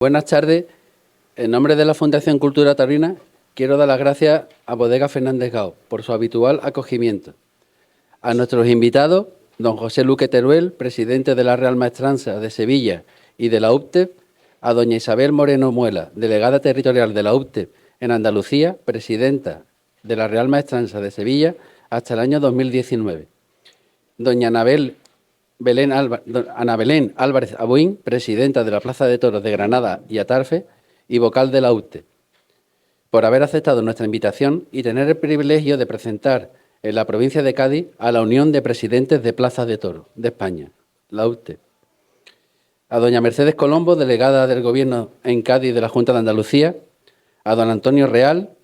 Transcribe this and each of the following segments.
Buenas tardes. En nombre de la Fundación Cultura Taurina, quiero dar las gracias a Bodega Fernández Gao por su habitual acogimiento. A nuestros invitados, don José Luque Teruel, presidente de la Real Maestranza de Sevilla y de la UPTEP, a doña Isabel Moreno Muela, delegada territorial de la UPTEP en Andalucía, presidenta de la Real Maestranza de Sevilla hasta el año 2019. Doña Ana Belén Álvarez Abuín, presidenta de la Plaza de Toros de Granada y Atarfe y vocal de la UPTE, por haber aceptado nuestra invitación y tener el privilegio de presentar en la provincia de Cádiz a la Unión de Presidentes de Plazas de Toros de España, la UPTE. A doña Mercedes Colombo, delegada del Gobierno en Cádiz de la Junta de Andalucía, a don Antonio Real,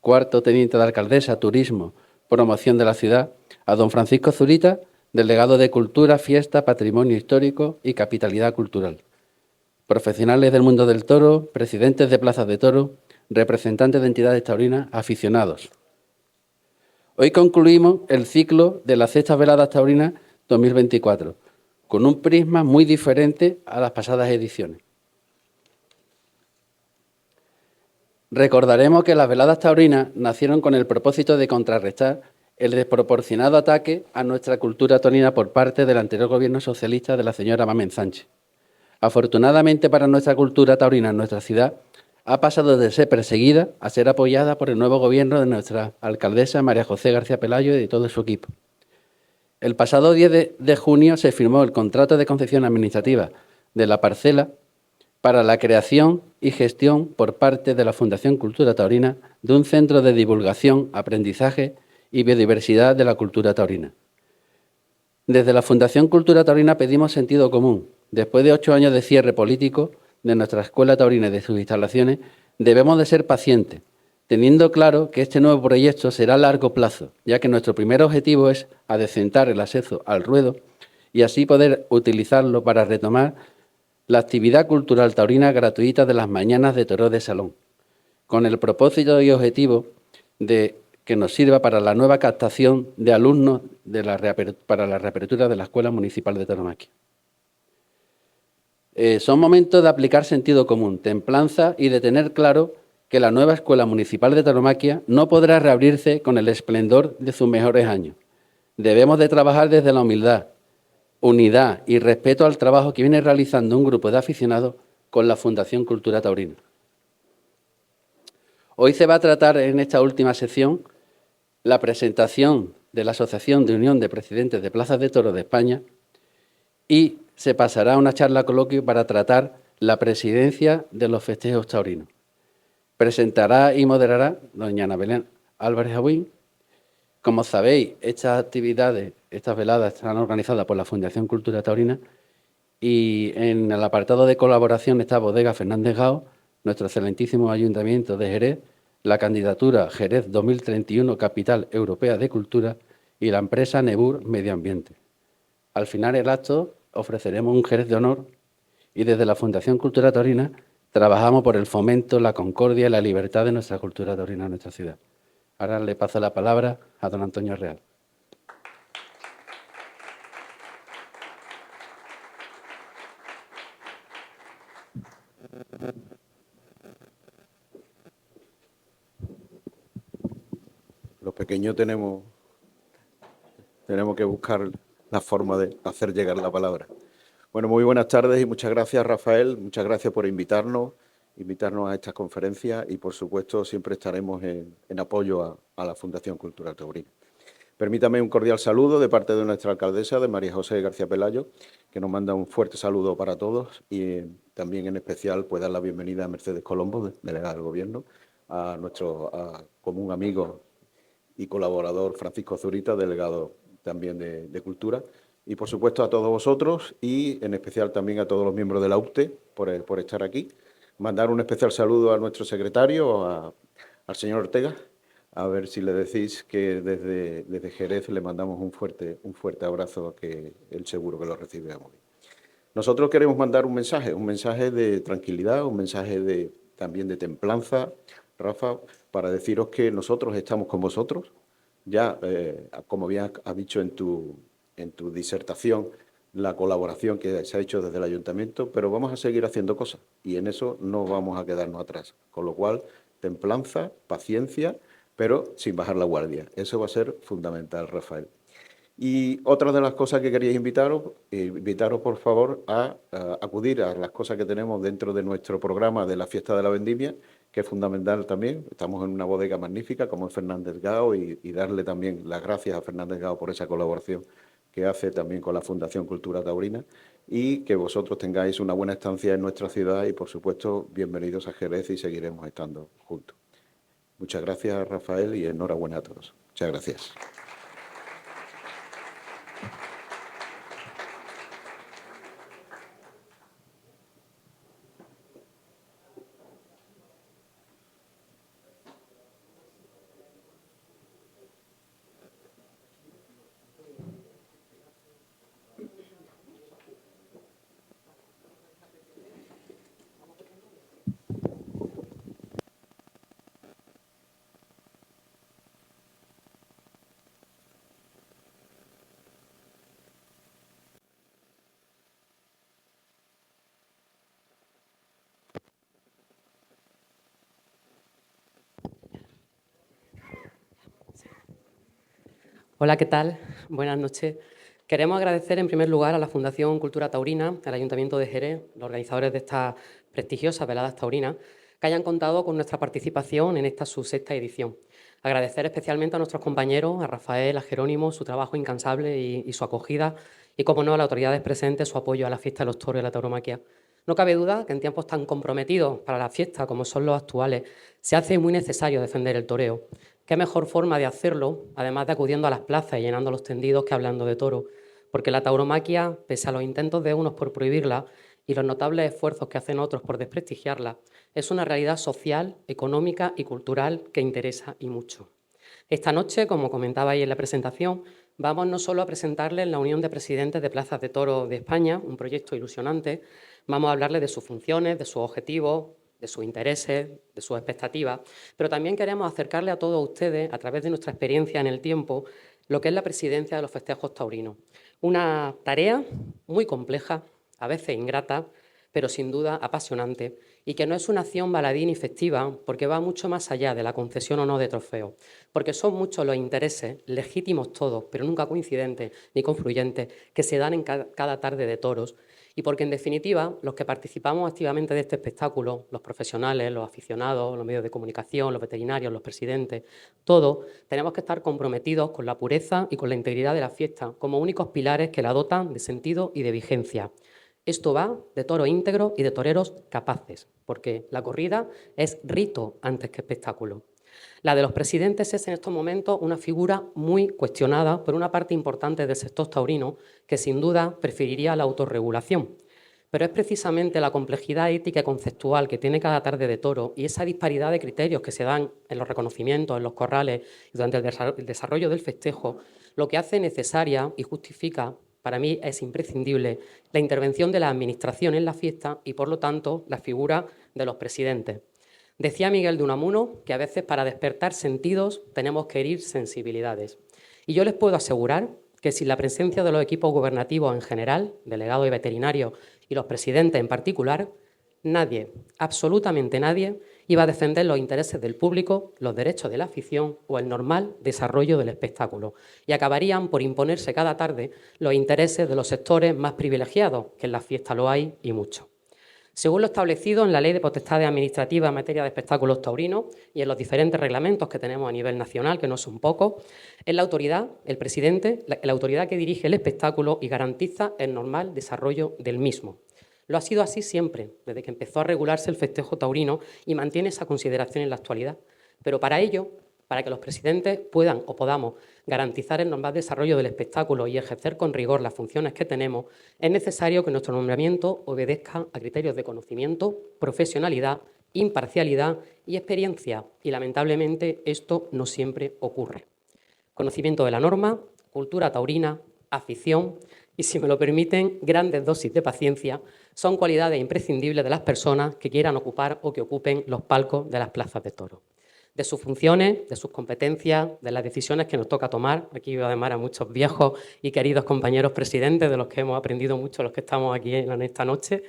cuarto teniente de alcaldesa, Turismo, Promoción de la Ciudad, a don Francisco Zurita, delegado de Cultura, Fiesta, Patrimonio Histórico y Capitalidad Cultural, profesionales del mundo del toro, presidentes de plazas de toro, representantes de entidades taurinas, aficionados. Hoy concluimos el ciclo de las Sextas Veladas Taurinas 2024, con un prisma muy diferente a las pasadas ediciones. Recordaremos que las veladas taurinas nacieron con el propósito de contrarrestar el desproporcionado ataque a nuestra cultura taurina por parte del anterior gobierno socialista de la señora Mamen Sánchez. Afortunadamente para nuestra cultura taurina en nuestra ciudad, ha pasado de ser perseguida a ser apoyada por el nuevo gobierno de nuestra alcaldesa María José García Pelayo y de todo su equipo. El pasado 10 de junio se firmó el contrato de concesión administrativa de la parcela para la creación y gestión por parte de la Fundación Cultura Taurina de un centro de divulgación, aprendizaje y biodiversidad de la cultura taurina. Desde la Fundación Cultura Taurina pedimos sentido común. Después de 8 años de cierre político de nuestra escuela taurina y de sus instalaciones, debemos de ser pacientes, teniendo claro que este nuevo proyecto será a largo plazo, ya que nuestro primer objetivo es adecentar el acceso al ruedo y así poder utilizarlo para retomar la actividad cultural taurina gratuita de las mañanas de toros de salón, con el propósito y objetivo de que nos sirva para la nueva captación de alumnos para la reapertura de la Escuela Municipal de Tauromaquia. Son momentos de aplicar sentido común, templanza y de tener claro que la nueva Escuela Municipal de Tauromaquia no podrá reabrirse con el esplendor de sus mejores años. Debemos de trabajar desde la humildad, unidad y respeto al trabajo que viene realizando un grupo de aficionados con la Fundación Cultura Taurina. Hoy se va a tratar en esta última sección la presentación de la Asociación de Unión de Presidentes de Plazas de Toros de España y se pasará a una charla coloquio para tratar la presidencia de los festejos taurinos. Presentará y moderará doña Ana Belén Álvarez Abuín. Como sabéis, estas actividades, estas veladas están organizadas por la Fundación Cultura Taurina y en el apartado de colaboración está Bodega Fernández Gao, nuestro excelentísimo Ayuntamiento de Jerez, la candidatura Jerez 2031 Capital Europea de Cultura y la empresa Nebur Medio Ambiente. Al final del acto ofreceremos un Jerez de honor y desde la Fundación Cultura Taurina trabajamos por el fomento, la concordia y la libertad de nuestra cultura taurina en nuestra ciudad. Ahora le paso la palabra a don Antonio Real. Los pequeños tenemos que buscar la forma de hacer llegar la palabra. Bueno, muy buenas tardes y muchas gracias, Rafael. Muchas gracias por invitarnos a estas conferencias y, por supuesto, siempre estaremos en apoyo a la Fundación Cultura Taurina. Permítame un cordial saludo de parte de nuestra alcaldesa, de María José García Pelayo, que nos manda un fuerte saludo para todos y también en especial pues dar la bienvenida a Mercedes Colombo, delegada del Gobierno, a nuestro común amigo y colaborador Francisco Zurita, delegado también de Cultura, y por supuesto a todos vosotros y en especial también a todos los miembros de la UPTE por estar aquí. Mandar un especial saludo a nuestro secretario, al señor Ortega, a ver si le decís que desde Jerez le mandamos un fuerte abrazo, que él seguro que lo recibe muy bien. Nosotros queremos mandar un mensaje de tranquilidad, un mensaje también de templanza, Rafa, para deciros que nosotros estamos con vosotros. Ya, como bien has dicho en tu disertación, la colaboración que se ha hecho desde el Ayuntamiento, pero vamos a seguir haciendo cosas y en eso no vamos a quedarnos atrás. Con lo cual, templanza, paciencia, pero sin bajar la guardia. Eso va a ser fundamental, Rafael. Y otra de las cosas que quería invitaros por favor a acudir a las cosas que tenemos dentro de nuestro programa de la Fiesta de la Vendimia, que es fundamental también. Estamos en una bodega magnífica como es Fernández Gao y darle también las gracias a Fernández Gao por esa colaboración que hace también con la Fundación Cultura Taurina y que vosotros tengáis una buena estancia en nuestra ciudad y, por supuesto, bienvenidos a Jerez y seguiremos estando juntos. Muchas gracias, Rafael, y enhorabuena a todos. Muchas gracias. Hola, ¿qué tal? Buenas noches. Queremos agradecer en primer lugar a la Fundación Cultura Taurina, al Ayuntamiento de Jerez, los organizadores de estas prestigiosas veladas taurinas, que hayan contado con nuestra participación en esta su sexta edición. Agradecer especialmente a nuestros compañeros, a Rafael, a Jerónimo, su trabajo incansable y su acogida, y, como no, a las autoridades presentes, su apoyo a la fiesta de los toros y la tauromaquia. No cabe duda que en tiempos tan comprometidos para la fiesta como son los actuales, se hace muy necesario defender el toreo. ¿Qué mejor forma de hacerlo, además de acudiendo a las plazas y llenando los tendidos, que hablando de toro? Porque la tauromaquia, pese a los intentos de unos por prohibirla y los notables esfuerzos que hacen otros por desprestigiarla, es una realidad social, económica y cultural que interesa y mucho. Esta noche, como comentaba ahí en la presentación, vamos no solo a presentarles la Unión de Presidentes de Plazas de Toros de España, un proyecto ilusionante, vamos a hablarles de sus funciones, de sus objetivos, de sus intereses, de sus expectativas, pero también queremos acercarle a todos ustedes, a través de nuestra experiencia en el tiempo, lo que es la presidencia de los festejos taurinos. Una tarea muy compleja, a veces ingrata, pero sin duda apasionante, y que no es una acción baladí ni festiva, porque va mucho más allá de la concesión o no de trofeos, porque son muchos los intereses, legítimos todos, pero nunca coincidentes ni confluyentes, que se dan en cada tarde de toros, y porque, en definitiva, los que participamos activamente de este espectáculo, los profesionales, los aficionados, los medios de comunicación, los veterinarios, los presidentes, todos tenemos que estar comprometidos con la pureza y con la integridad de la fiesta, como únicos pilares que la dotan de sentido y de vigencia. Esto va de toros íntegros y de toreros capaces, porque la corrida es rito antes que espectáculo. La de los presidentes es en estos momentos una figura muy cuestionada por una parte importante del sector taurino, que sin duda preferiría la autorregulación. Pero es precisamente la complejidad ética y conceptual que tiene cada tarde de toro y esa disparidad de criterios que se dan en los reconocimientos, en los corrales y durante el desarrollo del festejo, lo que hace necesaria y justifica, para mí es imprescindible, la intervención de la Administración en la fiesta y, por lo tanto, la figura de los presidentes. Decía Miguel de Unamuno que a veces, para despertar sentidos, tenemos que herir sensibilidades. Y yo les puedo asegurar que sin la presencia de los equipos gubernativos en general, delegados y veterinarios, y los presidentes en particular, nadie, absolutamente nadie, iba a defender los intereses del público, los derechos de la afición o el normal desarrollo del espectáculo, y acabarían por imponerse cada tarde los intereses de los sectores más privilegiados, que en la fiesta lo hay y mucho. Según lo establecido en la Ley de Potestades Administrativas en materia de espectáculos taurinos y en los diferentes reglamentos que tenemos a nivel nacional, que no son pocos, es la autoridad, el presidente, la autoridad que dirige el espectáculo y garantiza el normal desarrollo del mismo. Lo ha sido así siempre, desde que empezó a regularse el festejo taurino, y mantiene esa consideración en la actualidad. Pero para ello, para que los presidentes puedan o podamos garantizar el normal desarrollo del espectáculo y ejercer con rigor las funciones que tenemos, es necesario que nuestro nombramiento obedezca a criterios de conocimiento, profesionalidad, imparcialidad y experiencia, y lamentablemente esto no siempre ocurre. Conocimiento de la norma, cultura taurina, afición y, si me lo permiten, grandes dosis de paciencia son cualidades imprescindibles de las personas que quieran ocupar o que ocupen los palcos de las plazas de toros. de sus funciones, de sus competencias, de las decisiones que nos toca tomar. Aquí veo además a muchos viejos y queridos compañeros presidentes, de los que hemos aprendido mucho los que estamos aquí en esta noche.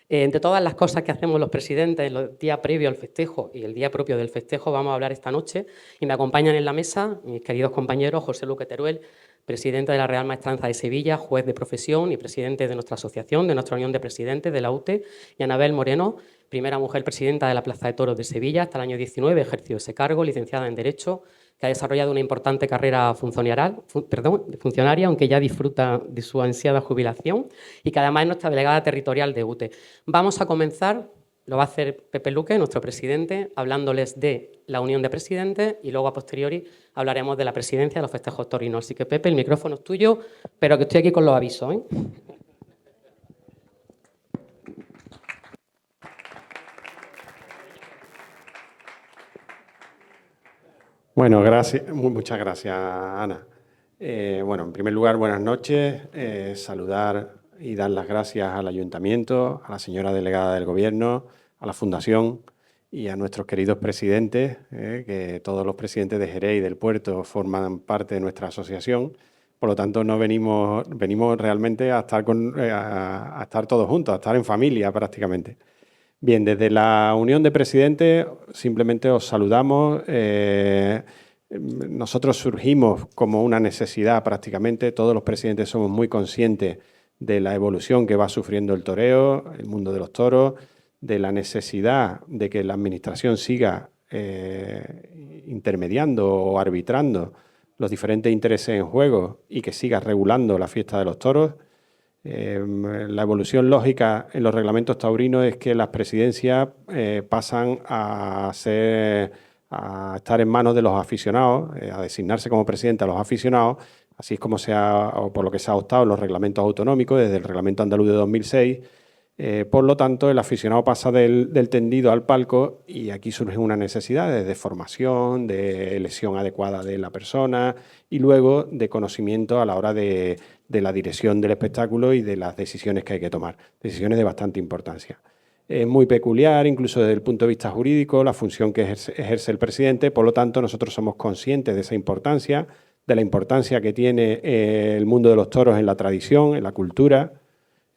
De todas las cosas que hacemos los presidentes en los días previos al festejo y el día propio del festejo vamos a hablar esta noche, y me acompañan en la mesa mis queridos compañeros José Luque Teruel, presidente de la Real Maestranza de Sevilla, juez de profesión y presidente de nuestra asociación, de nuestra unión de presidentes, de la UTE, y Anabel Moreno, primera mujer presidenta de la Plaza de Toros de Sevilla, hasta el año 19 ejerció ese cargo, licenciada en Derecho, que ha desarrollado una importante carrera funcionaria, aunque ya disfruta de su ansiada jubilación, y que además es nuestra delegada territorial de UTE. Vamos a comenzar, lo va a hacer Pepe Luque, nuestro presidente, hablándoles de la unión de presidentes, y luego a posteriori hablaremos de la presidencia de los festejos taurinos. Así que, Pepe, el micrófono es tuyo, pero que estoy aquí con los avisos, ¿eh? Bueno, muchas gracias, Ana. Bueno, en primer lugar, buenas noches. Saludar y dar las gracias al Ayuntamiento, a la señora delegada del Gobierno, a la Fundación y a nuestros queridos presidentes, que todos los presidentes de Jerez y del Puerto forman parte de nuestra asociación. Por lo tanto, no venimos realmente a estar todos juntos, a estar en familia prácticamente. Bien, desde la Unión de Presidentes simplemente os saludamos. Nosotros surgimos como una necesidad prácticamente. Todos los presidentes somos muy conscientes de la evolución que va sufriendo el toreo, el mundo de los toros, de la necesidad de que la Administración siga intermediando o arbitrando los diferentes intereses en juego y que siga regulando la fiesta de los toros. La evolución lógica en los reglamentos taurinos es que las presidencias pasan a estar en manos de los aficionados, a designarse como presidente a los aficionados, así es como por lo que se ha optado en los reglamentos autonómicos desde el Reglamento Andaluz de 2006. Por lo tanto, el aficionado pasa del tendido al palco, y aquí surge una necesidad de formación, de elección adecuada de la persona y luego de conocimiento a la hora de la dirección del espectáculo y de las decisiones que hay que tomar, decisiones de bastante importancia. Es muy peculiar, incluso desde el punto de vista jurídico, la función que ejerce el presidente. Por lo tanto, nosotros somos conscientes de esa importancia, de la importancia que tiene el mundo de los toros en la tradición, en la cultura,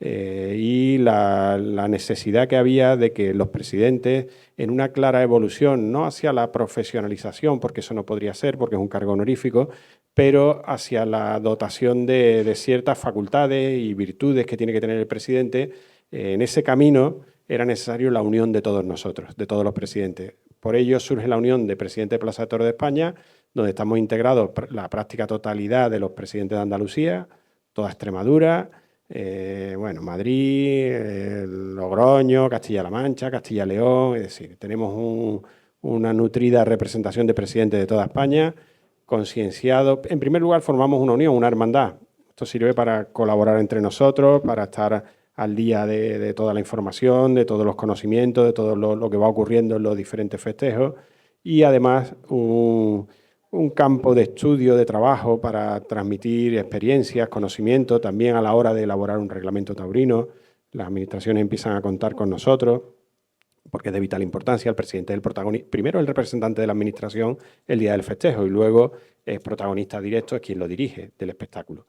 y la necesidad que había de que los presidentes, en una clara evolución, no hacia la profesionalización, porque eso no podría ser, porque es un cargo honorífico, pero hacia la dotación de ciertas facultades y virtudes que tiene que tener el presidente, en ese camino era necesario la unión de todos nosotros, de todos los presidentes. Por ello surge la unión de presidentes de Plaza de Toros de España, donde estamos integrados la práctica totalidad de los presidentes de Andalucía, toda Extremadura, Madrid, Logroño, Castilla-La Mancha, Castilla-León. Es decir, tenemos una nutrida representación de presidentes de toda España, concienciados. En primer lugar, formamos una unión, una hermandad. Esto sirve para colaborar entre nosotros, para estar al día de toda la información, de todos los conocimientos, de todo lo que va ocurriendo en los diferentes festejos, y además un campo de estudio, de trabajo para transmitir experiencias, conocimientos, también a la hora de elaborar un reglamento taurino. Las administraciones empiezan a contar con nosotros porque es de vital importancia. El presidente es el protagonista, primero el representante de la administración el día del festejo, y luego es protagonista directo, es quien lo dirige del espectáculo.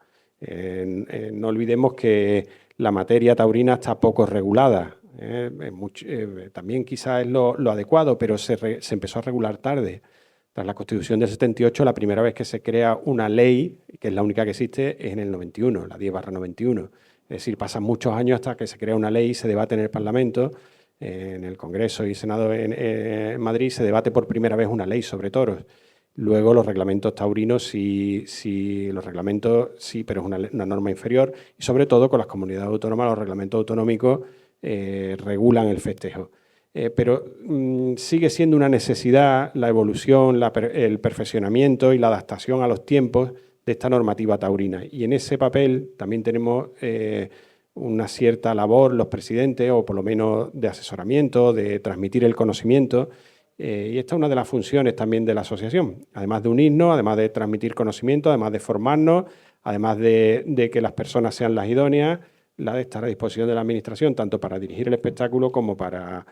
No olvidemos que la materia taurina está poco regulada. También quizás es lo adecuado, pero se empezó a regular tarde. Tras la Constitución del 78, la primera vez que se crea una ley, que es la única que existe, es en el 91, la 10/91. Es decir, pasan muchos años hasta que se crea una ley y se debate en el Parlamento, en el Congreso y Senado en Madrid, se debate por primera vez una ley sobre toros. Luego los reglamentos taurinos pero es una norma inferior, y sobre todo con las comunidades autónomas los reglamentos autonómicos regulan el festejo. Pero sigue siendo una necesidad la evolución, el perfeccionamiento y la adaptación a los tiempos de esta normativa taurina. Y en ese papel también tenemos una cierta labor los presidentes, o por lo menos de asesoramiento, de transmitir el conocimiento. Y esta es una de las funciones también de la asociación, además de unirnos, además de transmitir conocimiento, además de formarnos, además de que las personas sean las idóneas, la de estar a disposición de la Administración, tanto para dirigir el espectáculo como para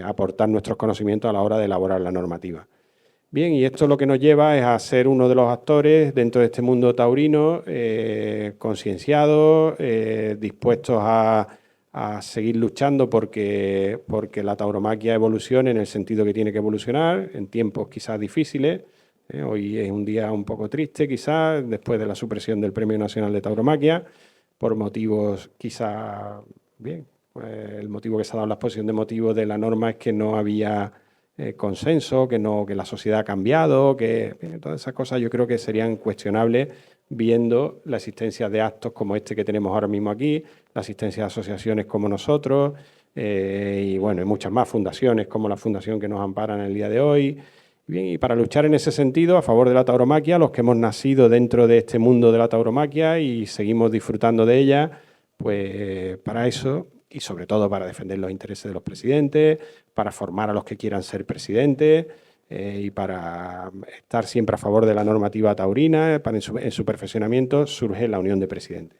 aportar nuestros conocimientos a la hora de elaborar la normativa. Bien, y esto lo que nos lleva es a ser uno de los actores dentro de este mundo taurino, concienciados, dispuestos a seguir luchando porque la tauromaquia evolucione en el sentido que tiene que evolucionar, en tiempos quizás difíciles. Hoy es un día un poco triste, quizás, después de la supresión del Premio Nacional de Tauromaquia, por motivos quizás, bien, pues el motivo que se ha dado en la exposición de motivos de la norma es que no había consenso, que la sociedad ha cambiado, que todas esas cosas yo creo que serían cuestionables viendo la existencia de actos como este que tenemos ahora mismo aquí, la asistencia de asociaciones como nosotros y bueno, y muchas más fundaciones como la fundación que nos ampara en el día de hoy. Bien, y para luchar en ese sentido a favor de la tauromaquia, los que hemos nacido dentro de este mundo de la tauromaquia y seguimos disfrutando de ella, pues para eso y sobre todo para defender los intereses de los presidentes, para formar a los que quieran ser presidentes y para estar siempre a favor de la normativa taurina, para en su perfeccionamiento surge la Unión de Presidentes.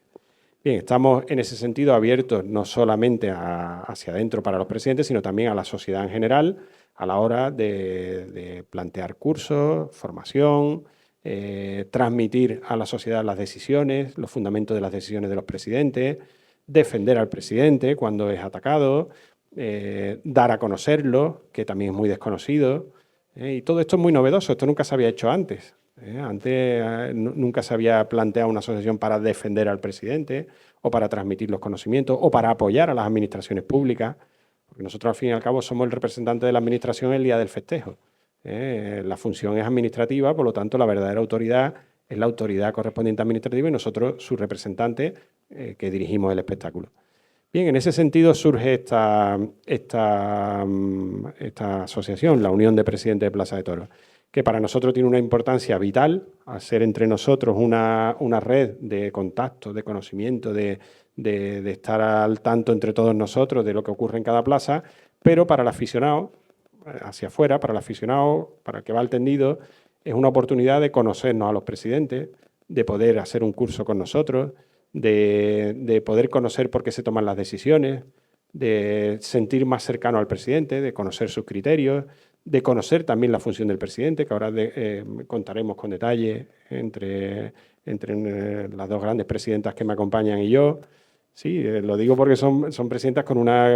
Bien, estamos en ese sentido abiertos no solamente hacia adentro para los presidentes, sino también a la sociedad en general a la hora de plantear cursos, formación, transmitir a la sociedad las decisiones, los fundamentos de las decisiones de los presidentes, defender al presidente cuando es atacado, dar a conocerlo, que también es muy desconocido. Y todo esto es muy novedoso, esto nunca se había hecho antes. Antes nunca se había planteado una asociación para defender al presidente o para transmitir los conocimientos o para apoyar a las administraciones públicas, porque nosotros al fin y al cabo somos el representante de la administración el día del festejo. La función es administrativa, por lo tanto la verdadera autoridad es la autoridad correspondiente administrativa y nosotros su representante que dirigimos el espectáculo. Bien, en ese sentido surge esta asociación, la Unión de Presidentes de Plaza de Toros, que para nosotros tiene una importancia vital, al ser entre nosotros una red de contactos, de conocimiento, de estar al tanto entre todos nosotros de lo que ocurre en cada plaza, pero para el aficionado, hacia afuera, para el aficionado, para el que va al tendido, es una oportunidad de conocernos a los presidentes, de poder hacer un curso con nosotros, de poder conocer por qué se toman las decisiones, de sentir más cercano al presidente, de conocer sus criterios, de conocer también la función del presidente, que ahora contaremos con detalle entre las dos grandes presidentas que me acompañan y yo. Sí, lo digo porque son presidentas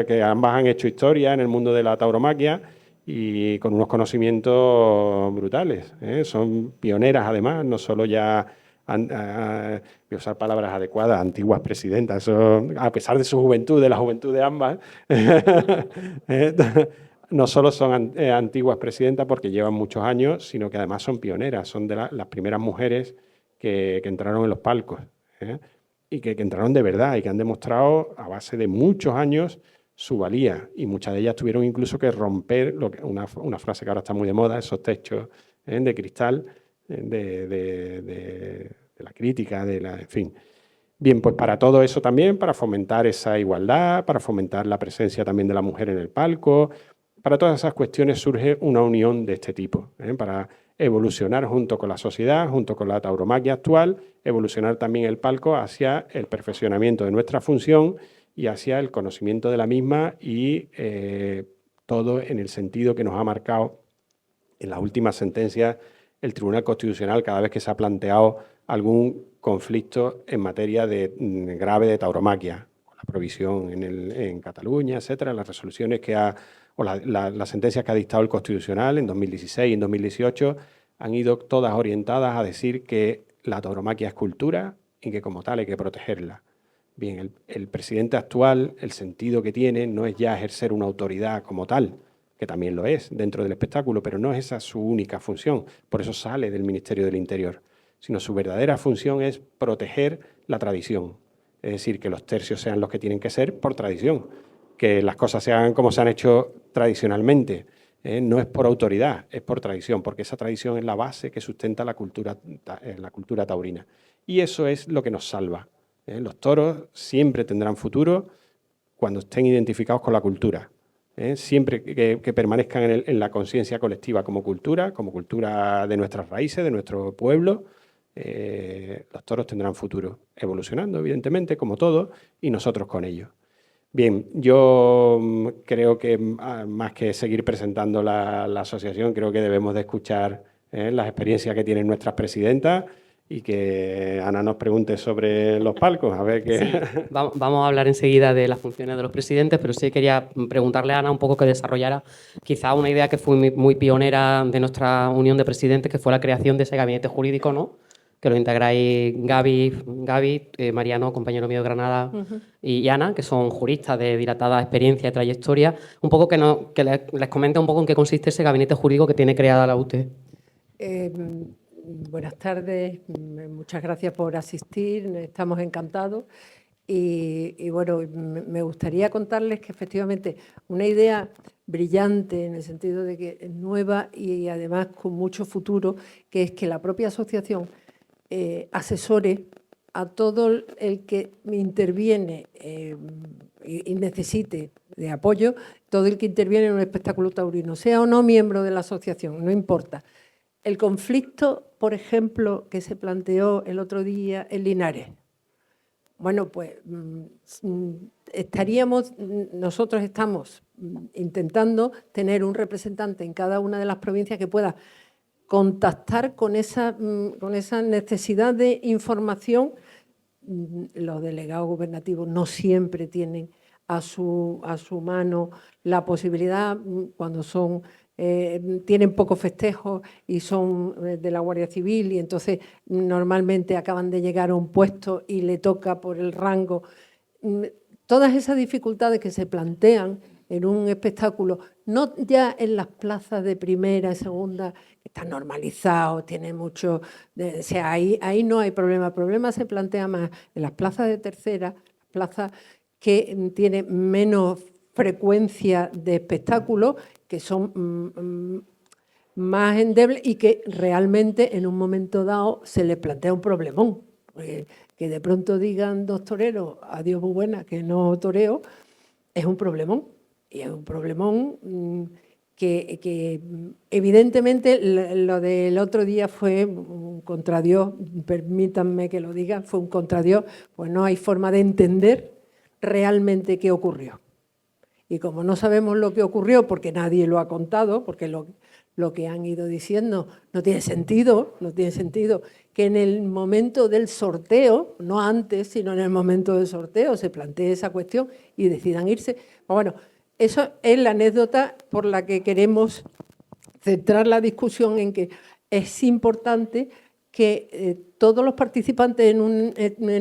que ambas han hecho historia en el mundo de la tauromaquia y con unos conocimientos brutales. Son pioneras además, no solo ya, voy a usar palabras adecuadas, antiguas presidentas, a pesar de su juventud, de la juventud de ambas, no solo son antiguas presidentas porque llevan muchos años, sino que además son pioneras, son de las primeras mujeres que entraron en los palcos y que entraron de verdad y que han demostrado a base de muchos años su valía. Y muchas de ellas tuvieron incluso que romper una frase que ahora está muy de moda, esos techos de cristal de la crítica, en fin. Bien, pues para todo eso también, para fomentar esa igualdad, para fomentar la presencia también de la mujer en el palco, para todas esas cuestiones surge una unión de este tipo, para evolucionar junto con la sociedad, junto con la tauromaquia actual, evolucionar también el palco hacia el perfeccionamiento de nuestra función y hacia el conocimiento de la misma y todo en el sentido que nos ha marcado en las últimas sentencias el Tribunal Constitucional cada vez que se ha planteado algún conflicto en materia grave de tauromaquia, la provisión en Cataluña, etcétera, las resoluciones o las sentencias que ha dictado el Constitucional en 2016 y en 2018 han ido todas orientadas a decir que la tauromaquia es cultura y que como tal hay que protegerla. Bien, el presidente actual, el sentido que tiene no es ya ejercer una autoridad como tal, que también lo es dentro del espectáculo, pero no es esa su única función, por eso sale del Ministerio del Interior, sino su verdadera función es proteger la tradición, es decir, que los tercios sean los que tienen que ser por tradición, que las cosas se hagan como se han hecho tradicionalmente, no es por autoridad, es por tradición, porque esa tradición es la base que sustenta la cultura taurina. Y eso es lo que nos salva. Los toros siempre tendrán futuro cuando estén identificados con la cultura. Siempre que permanezcan en la conciencia colectiva como cultura de nuestras raíces, de nuestro pueblo, los toros tendrán futuro, evolucionando, evidentemente, como todo, y nosotros con ellos. Bien, yo creo que más que seguir presentando la asociación, creo que debemos de escuchar las experiencias que tienen nuestras presidentas y que Ana nos pregunte sobre los palcos, a ver qué... Sí, vamos a hablar enseguida de las funciones de los presidentes, pero sí quería preguntarle a Ana un poco que desarrollara quizá una idea que fue muy pionera de nuestra unión de presidentes, que fue la creación de ese gabinete jurídico, ¿no? Que lo integráis Gaby, Mariano, compañero mío de Granada, y Ana, que son juristas de dilatada experiencia y trayectoria. Un poco que les comente un poco en qué consiste ese gabinete jurídico que tiene creada la UTE. Buenas tardes, muchas gracias por asistir, estamos encantados. Y bueno, me gustaría contarles que efectivamente una idea brillante en el sentido de que es nueva y además con mucho futuro, que es que la propia asociación asesore a todo el que interviene y necesite de apoyo, todo el que interviene en un espectáculo taurino, sea o no miembro de la asociación, no importa. El conflicto, por ejemplo, que se planteó el otro día en Linares. Bueno, pues nosotros estamos intentando tener un representante en cada una de las provincias que pueda contactar con esa necesidad de información. Los delegados gubernativos no siempre tienen a su mano la posibilidad, cuando tienen pocos festejos y son de la Guardia Civil y entonces normalmente acaban de llegar a un puesto y le toca por el rango. Todas esas dificultades que se plantean en un espectáculo, no ya en las plazas de primera y segunda, que están normalizados, tiene mucho, o sea, ahí no hay problema. El problema se plantea más en las plazas de tercera, plazas que tienen menos frecuencia de espectáculos, que son más endebles y que realmente en un momento dado se les plantea un problemón. Que de pronto digan 2 toreros, adiós muy buena, que no toreo, es un problemón. Y es un problemón que evidentemente lo del otro día fue un contradios, permítanme que lo diga, fue un contradios, pues no hay forma de entender realmente qué ocurrió. Y como no sabemos lo que ocurrió, porque nadie lo ha contado, porque lo que han ido diciendo no tiene sentido, que en el momento del sorteo, no antes, sino en el momento del sorteo, se plantee esa cuestión y decidan irse. Bueno, eso es la anécdota por la que queremos centrar la discusión en que es importante que todos los participantes en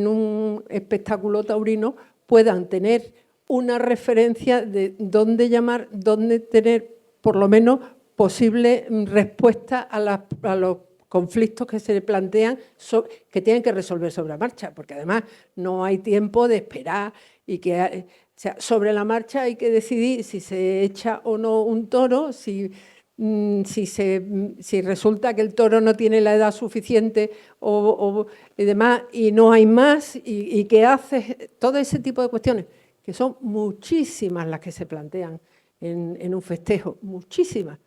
un espectáculo taurino puedan tener una referencia de dónde llamar, dónde tener por lo menos posible respuesta a los conflictos que se le plantean, que tienen que resolver sobre la marcha, porque además no hay tiempo de esperar y que... O sea, sobre la marcha hay que decidir si se echa o no un toro, si resulta que el toro no tiene la edad suficiente y demás, y no hay más, y qué haces, todo ese tipo de cuestiones, que son muchísimas las que se plantean en un festejo, muchísimas,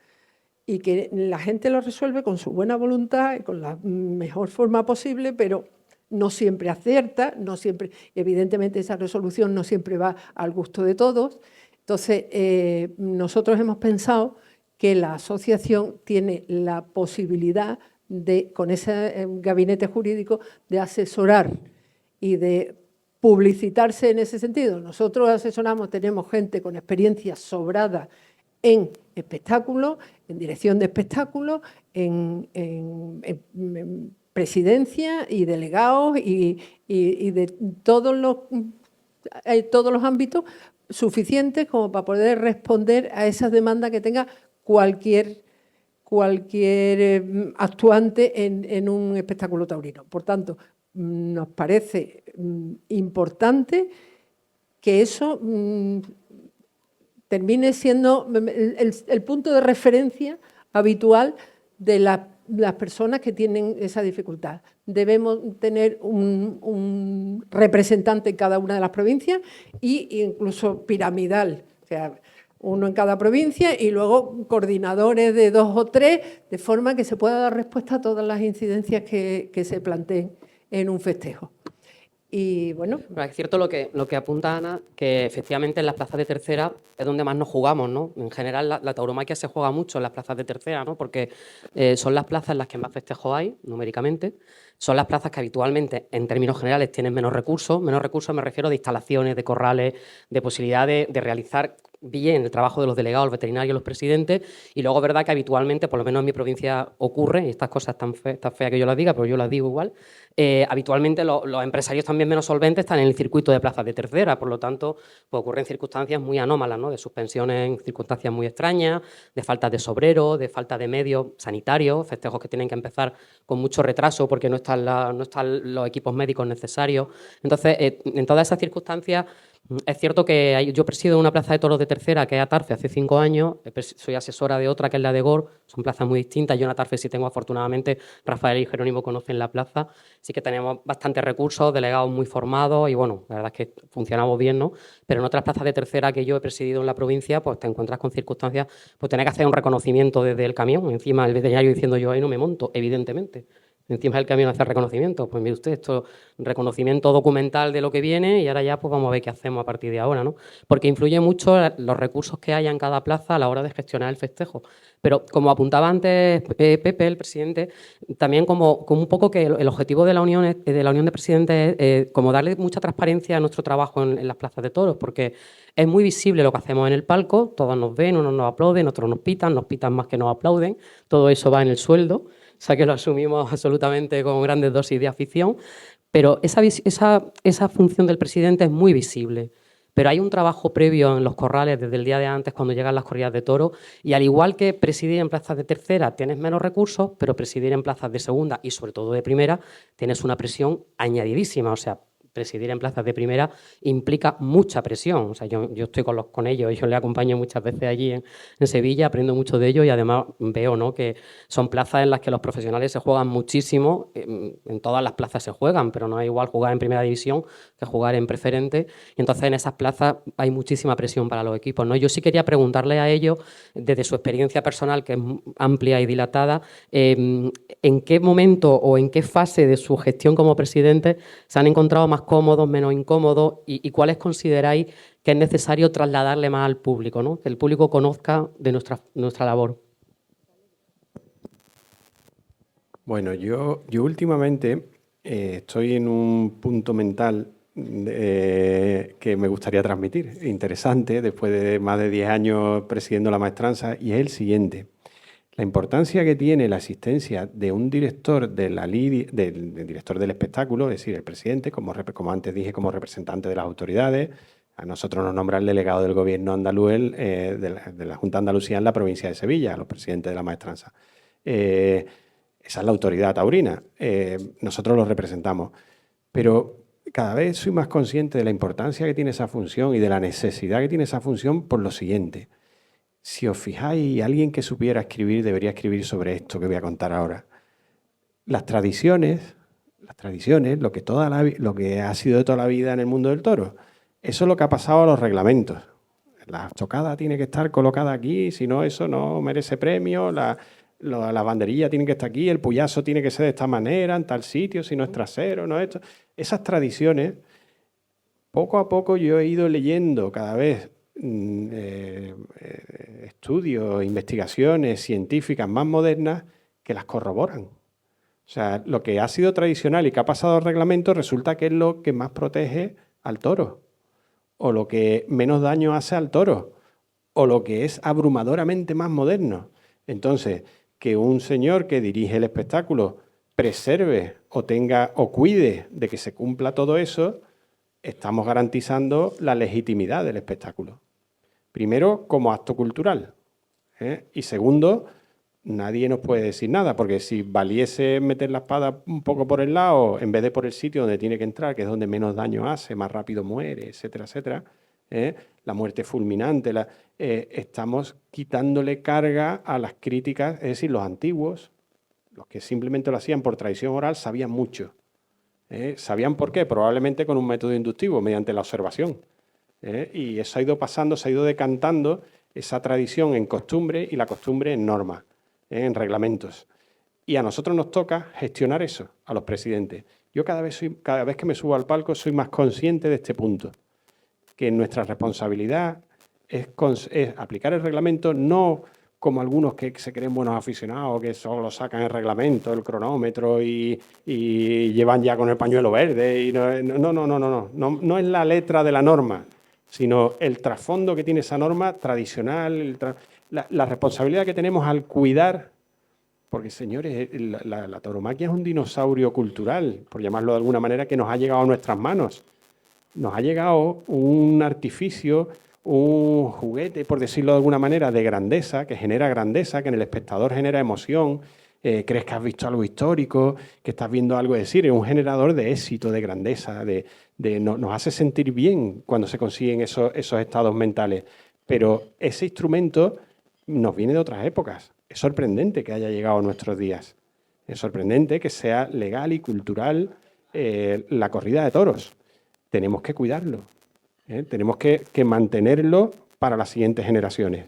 y que la gente lo resuelve con su buena voluntad y con la mejor forma posible, pero no siempre acierta, no siempre, evidentemente esa resolución no siempre va al gusto de todos. Entonces, nosotros hemos pensado que la asociación tiene la posibilidad de, con ese gabinete jurídico, de asesorar y de publicitarse en ese sentido. Nosotros asesoramos, tenemos gente con experiencia sobrada en espectáculos, en dirección de espectáculos, en presidencia y delegados y de todos los ámbitos suficientes como para poder responder a esas demandas que tenga cualquier actuante en un espectáculo taurino. Por tanto, nos parece importante que eso termine siendo el punto de referencia habitual de las personas que tienen esa dificultad. Debemos tener un representante en cada una de las provincias e incluso piramidal, o sea, uno en cada provincia y luego coordinadores de 2 o 3, de forma que se pueda dar respuesta a todas las incidencias que se planteen en un festejo. Y bueno, Pero es cierto lo que apunta Ana, que efectivamente en las plazas de tercera es donde más nos jugamos, ¿no? En general la tauromaquia se juega mucho en las plazas de tercera, ¿no? Porque son las plazas en las que más festejos hay, numéricamente. Son las plazas que habitualmente, en términos generales, tienen menos recursos. Menos recursos me refiero de instalaciones, de corrales, de posibilidad de realizar bien el trabajo de los delegados, los veterinarios, los presidentes. Y luego es verdad que habitualmente, por lo menos en mi provincia ocurre, y estas cosas tan feas que yo las diga, pero yo las digo igual, habitualmente los empresarios también menos solventes están en el circuito de plazas de tercera, por lo tanto, pues ocurren circunstancias muy anómalas, ¿no? De suspensiones en circunstancias muy extrañas, de falta de sobrero, de falta de medios sanitarios, festejos que tienen que empezar con mucho retraso porque no están los equipos médicos necesarios. Entonces, en todas esas circunstancias, es cierto que yo presido una plaza de toros de tercera, que es Atarfe, hace 5 años, soy asesora de otra, que es la de GOR, son plazas muy distintas. Yo en Atarfe sí tengo, afortunadamente, Rafael y Jerónimo conocen la plaza, sí que tenemos bastantes recursos, delegados muy formados y, bueno, la verdad es que funcionamos bien, ¿no? Pero en otras plazas de tercera que yo he presidido en la provincia, pues te encuentras con circunstancias, pues tener que hacer un reconocimiento desde el camión, encima el veterinario diciendo yo ahí no me monto, evidentemente. Encima del camión hacer reconocimiento. Pues mire usted, esto reconocimiento documental de lo que viene y ahora ya pues vamos a ver qué hacemos a partir de ahora, ¿no? Porque influye mucho los recursos que haya en cada plaza a la hora de gestionar el festejo. Pero como apuntaba antes Pepe, el presidente, también como un poco que el objetivo de la Unión de Presidentes es como darle mucha transparencia a nuestro trabajo en las plazas de toros, porque es muy visible lo que hacemos en el palco, todos nos ven, unos nos aplauden, otros nos pitan más que nos aplauden, todo eso va en el sueldo. O sea que lo asumimos absolutamente con grandes dosis de afición, pero esa función del presidente es muy visible. Pero hay un trabajo previo en los corrales desde el día de antes, cuando llegan las corridas de toros, y al igual que presidir en plazas de tercera tienes menos recursos, pero presidir en plazas de segunda y sobre todo de primera tienes una presión añadidísima. O sea, presidir en plazas de primera implica mucha presión. O sea, yo estoy con ellos, yo les acompaño muchas veces allí en Sevilla, aprendo mucho de ellos y además veo, ¿no?, que son plazas en las que los profesionales se juegan muchísimo. En todas las plazas se juegan, pero no es igual jugar en primera división que jugar en preferente. Y entonces en esas plazas hay muchísima presión para los equipos, ¿no? Yo sí quería preguntarle a ellos, desde su experiencia personal, que es amplia y dilatada, en qué momento o en qué fase de su gestión como presidente se han encontrado más cómodos, menos incómodos y cuáles consideráis que es necesario trasladarle más al público, ¿no? Que el público conozca de nuestra labor. Bueno, yo últimamente estoy en un punto mental que me gustaría transmitir, interesante, después de más de 10 años presidiendo la maestranza, y es el siguiente. La importancia que tiene la asistencia de un director del director del espectáculo, es decir, el presidente, como antes dije, como representante de las autoridades. A nosotros nos nombra el delegado del gobierno andaluz de la Junta de Andalucía en la provincia de Sevilla, a los presidentes de la maestranza. Esa es la autoridad taurina. Nosotros los representamos. Pero cada vez soy más consciente de la importancia que tiene esa función y de la necesidad que tiene esa función por lo siguiente. Si os fijáis, alguien que supiera escribir debería escribir sobre esto que voy a contar ahora. Las tradiciones, lo que ha sido de toda la vida en el mundo del toro, eso es lo que ha pasado a los reglamentos. La estocada tiene que estar colocada aquí, si no, eso no merece premio. La banderilla tiene que estar aquí, el puyazo tiene que ser de esta manera, en tal sitio, si no es trasero, no esto. Esas tradiciones, poco a poco yo he ido leyendo cada vez estudios, investigaciones científicas más modernas que las corroboran. O sea, lo que ha sido tradicional y que ha pasado al reglamento resulta que es lo que más protege al toro, o lo que menos daño hace al toro, o lo que es abrumadoramente más moderno. Entonces, que un señor que dirige el espectáculo preserve o cuide de que se cumpla todo eso, estamos garantizando la legitimidad del espectáculo. Primero, como acto cultural. Y segundo, nadie nos puede decir nada, porque si valiese meter la espada un poco por el lado, en vez de por el sitio donde tiene que entrar, que es donde menos daño hace, más rápido muere, etcétera, etcétera, la muerte fulminante, estamos quitándole carga a las críticas. Es decir, los antiguos, los que simplemente lo hacían por tradición oral, sabían mucho. ¿Sabían por qué? Probablemente con un método inductivo, mediante la observación. Y eso ha ido pasando, se ha ido decantando esa tradición en costumbre y la costumbre en normas, en reglamentos. Y a nosotros nos toca gestionar eso, a los presidentes. Yo cada vez que me subo al palco soy más consciente de este punto, que nuestra responsabilidad es aplicar el reglamento, no como algunos que se creen buenos aficionados, que solo sacan el reglamento, el cronómetro y llevan ya con el pañuelo verde. Y no es la letra de la norma, sino el trasfondo que tiene esa norma tradicional, la responsabilidad que tenemos al cuidar, porque, señores, la tauromaquia es un dinosaurio cultural, por llamarlo de alguna manera, que nos ha llegado a nuestras manos. Nos ha llegado un artificio, un juguete, por decirlo de alguna manera, de grandeza, que genera grandeza, que en el espectador genera emoción, crees que has visto algo histórico, que estás viendo algo, es decir, es un generador de éxito, de grandeza, nos hace sentir bien cuando se consiguen esos estados mentales. Pero ese instrumento nos viene de otras épocas. Es sorprendente que haya llegado a nuestros días. Es sorprendente que sea legal y cultural la corrida de toros. Tenemos que cuidarlo. Tenemos que mantenerlo para las siguientes generaciones.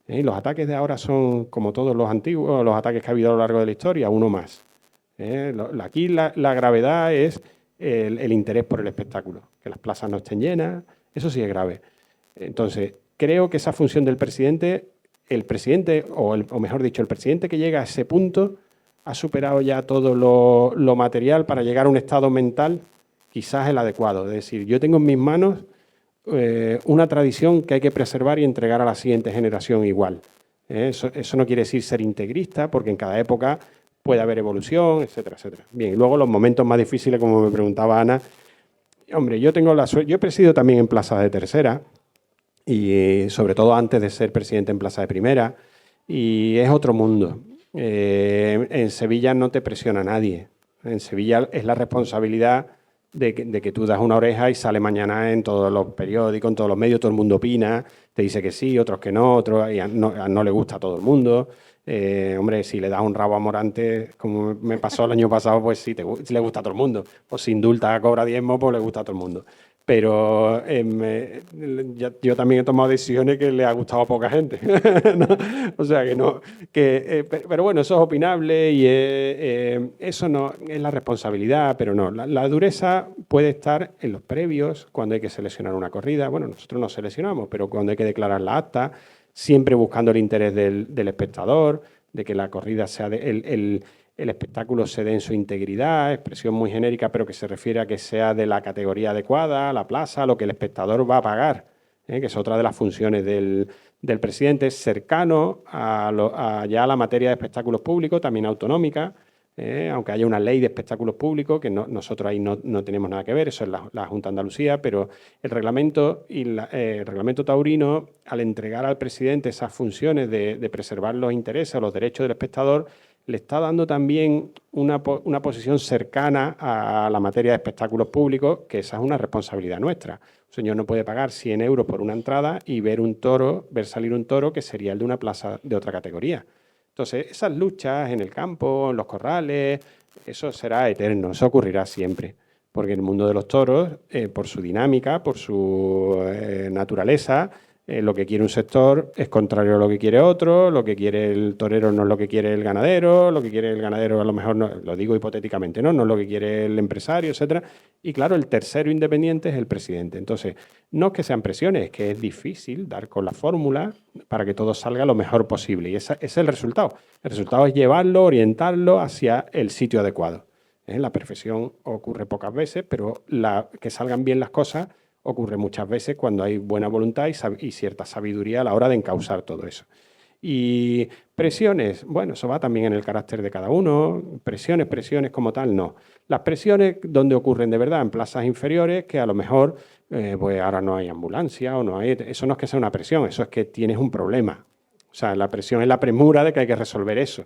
Los ataques de ahora son, como todos los antiguos, los ataques que ha habido a lo largo de la historia, uno más. Aquí la gravedad es el interés por el espectáculo, que las plazas no estén llenas, eso sí es grave. Entonces, creo que esa función del presidente, el presidente que llega a ese punto, ha superado ya todo lo material para llegar a un estado mental quizás el adecuado. Es decir, yo tengo en mis manos una tradición que hay que preservar y entregar a la siguiente generación igual. Eso no quiere decir ser integrista, porque en cada época puede haber evolución, etcétera, etcétera. Bien, y luego los momentos más difíciles, como me preguntaba Ana. Hombre, yo he presidido también en plazas de tercera, y sobre todo antes de ser presidente en plaza de primera, y es otro mundo. En Sevilla no te presiona nadie. En Sevilla es la responsabilidad de que tú das una oreja y sale mañana en todos los periódicos, en todos los medios, todo el mundo opina, te dice que sí, otros que no, otros no le gusta a todo el mundo. Hombre, si le das un rabo a Morante, como me pasó el año pasado, pues sí, sí le gusta a todo el mundo. Pues si indulta, cobra diezmo, pues le gusta a todo el mundo. Pero yo también he tomado decisiones que le ha gustado a poca gente. ¿No? O sea que no. Pero bueno, eso es opinable y eso no es la responsabilidad, pero no. La dureza puede estar en los previos, cuando hay que seleccionar una corrida. Bueno, nosotros no seleccionamos, pero cuando hay que declarar la acta, siempre buscando el interés del espectador, de que la corrida sea el espectáculo se dé en su integridad, expresión muy genérica, pero que se refiere a que sea de la categoría adecuada, la plaza, lo que el espectador va a pagar, que es otra de las funciones del presidente, cercano ya a la materia de espectáculos públicos, también autonómica, aunque haya una ley de espectáculos públicos, que nosotros ahí no tenemos nada que ver, eso es la Junta de Andalucía, pero el reglamento el reglamento taurino, al entregar al presidente esas funciones de preservar los intereses o los derechos del espectador, le está dando también una posición cercana a la materia de espectáculos públicos, que esa es una responsabilidad nuestra. Un señor no puede pagar 100 euros por una entrada y ver salir un toro que sería el de una plaza de otra categoría. Entonces, esas luchas en el campo, en los corrales, eso será eterno, eso ocurrirá siempre. Porque el mundo de los toros, por su dinámica, por su naturaleza, lo que quiere un sector es contrario a lo que quiere otro, lo que quiere el torero no es lo que quiere el ganadero, lo que quiere el ganadero a lo mejor, no, lo digo hipotéticamente, no es lo que quiere el empresario, etcétera. Y claro, el tercero independiente es el presidente. Entonces, no es que sean presiones, es que es difícil dar con la fórmula para que todo salga lo mejor posible. Y ese es el resultado. El resultado es llevarlo, orientarlo hacia el sitio adecuado. La perfección ocurre pocas veces, pero que salgan bien las cosas ocurre muchas veces cuando hay buena voluntad y cierta sabiduría a la hora de encauzar todo eso. Y presiones, bueno, eso va también en el carácter de cada uno. Presiones como tal, no. Las presiones donde ocurren de verdad, en plazas inferiores, que a lo mejor pues ahora no hay ambulancia o no hay... Eso no es que sea una presión, eso es que tienes un problema. O sea, la presión es la premura de que hay que resolver eso.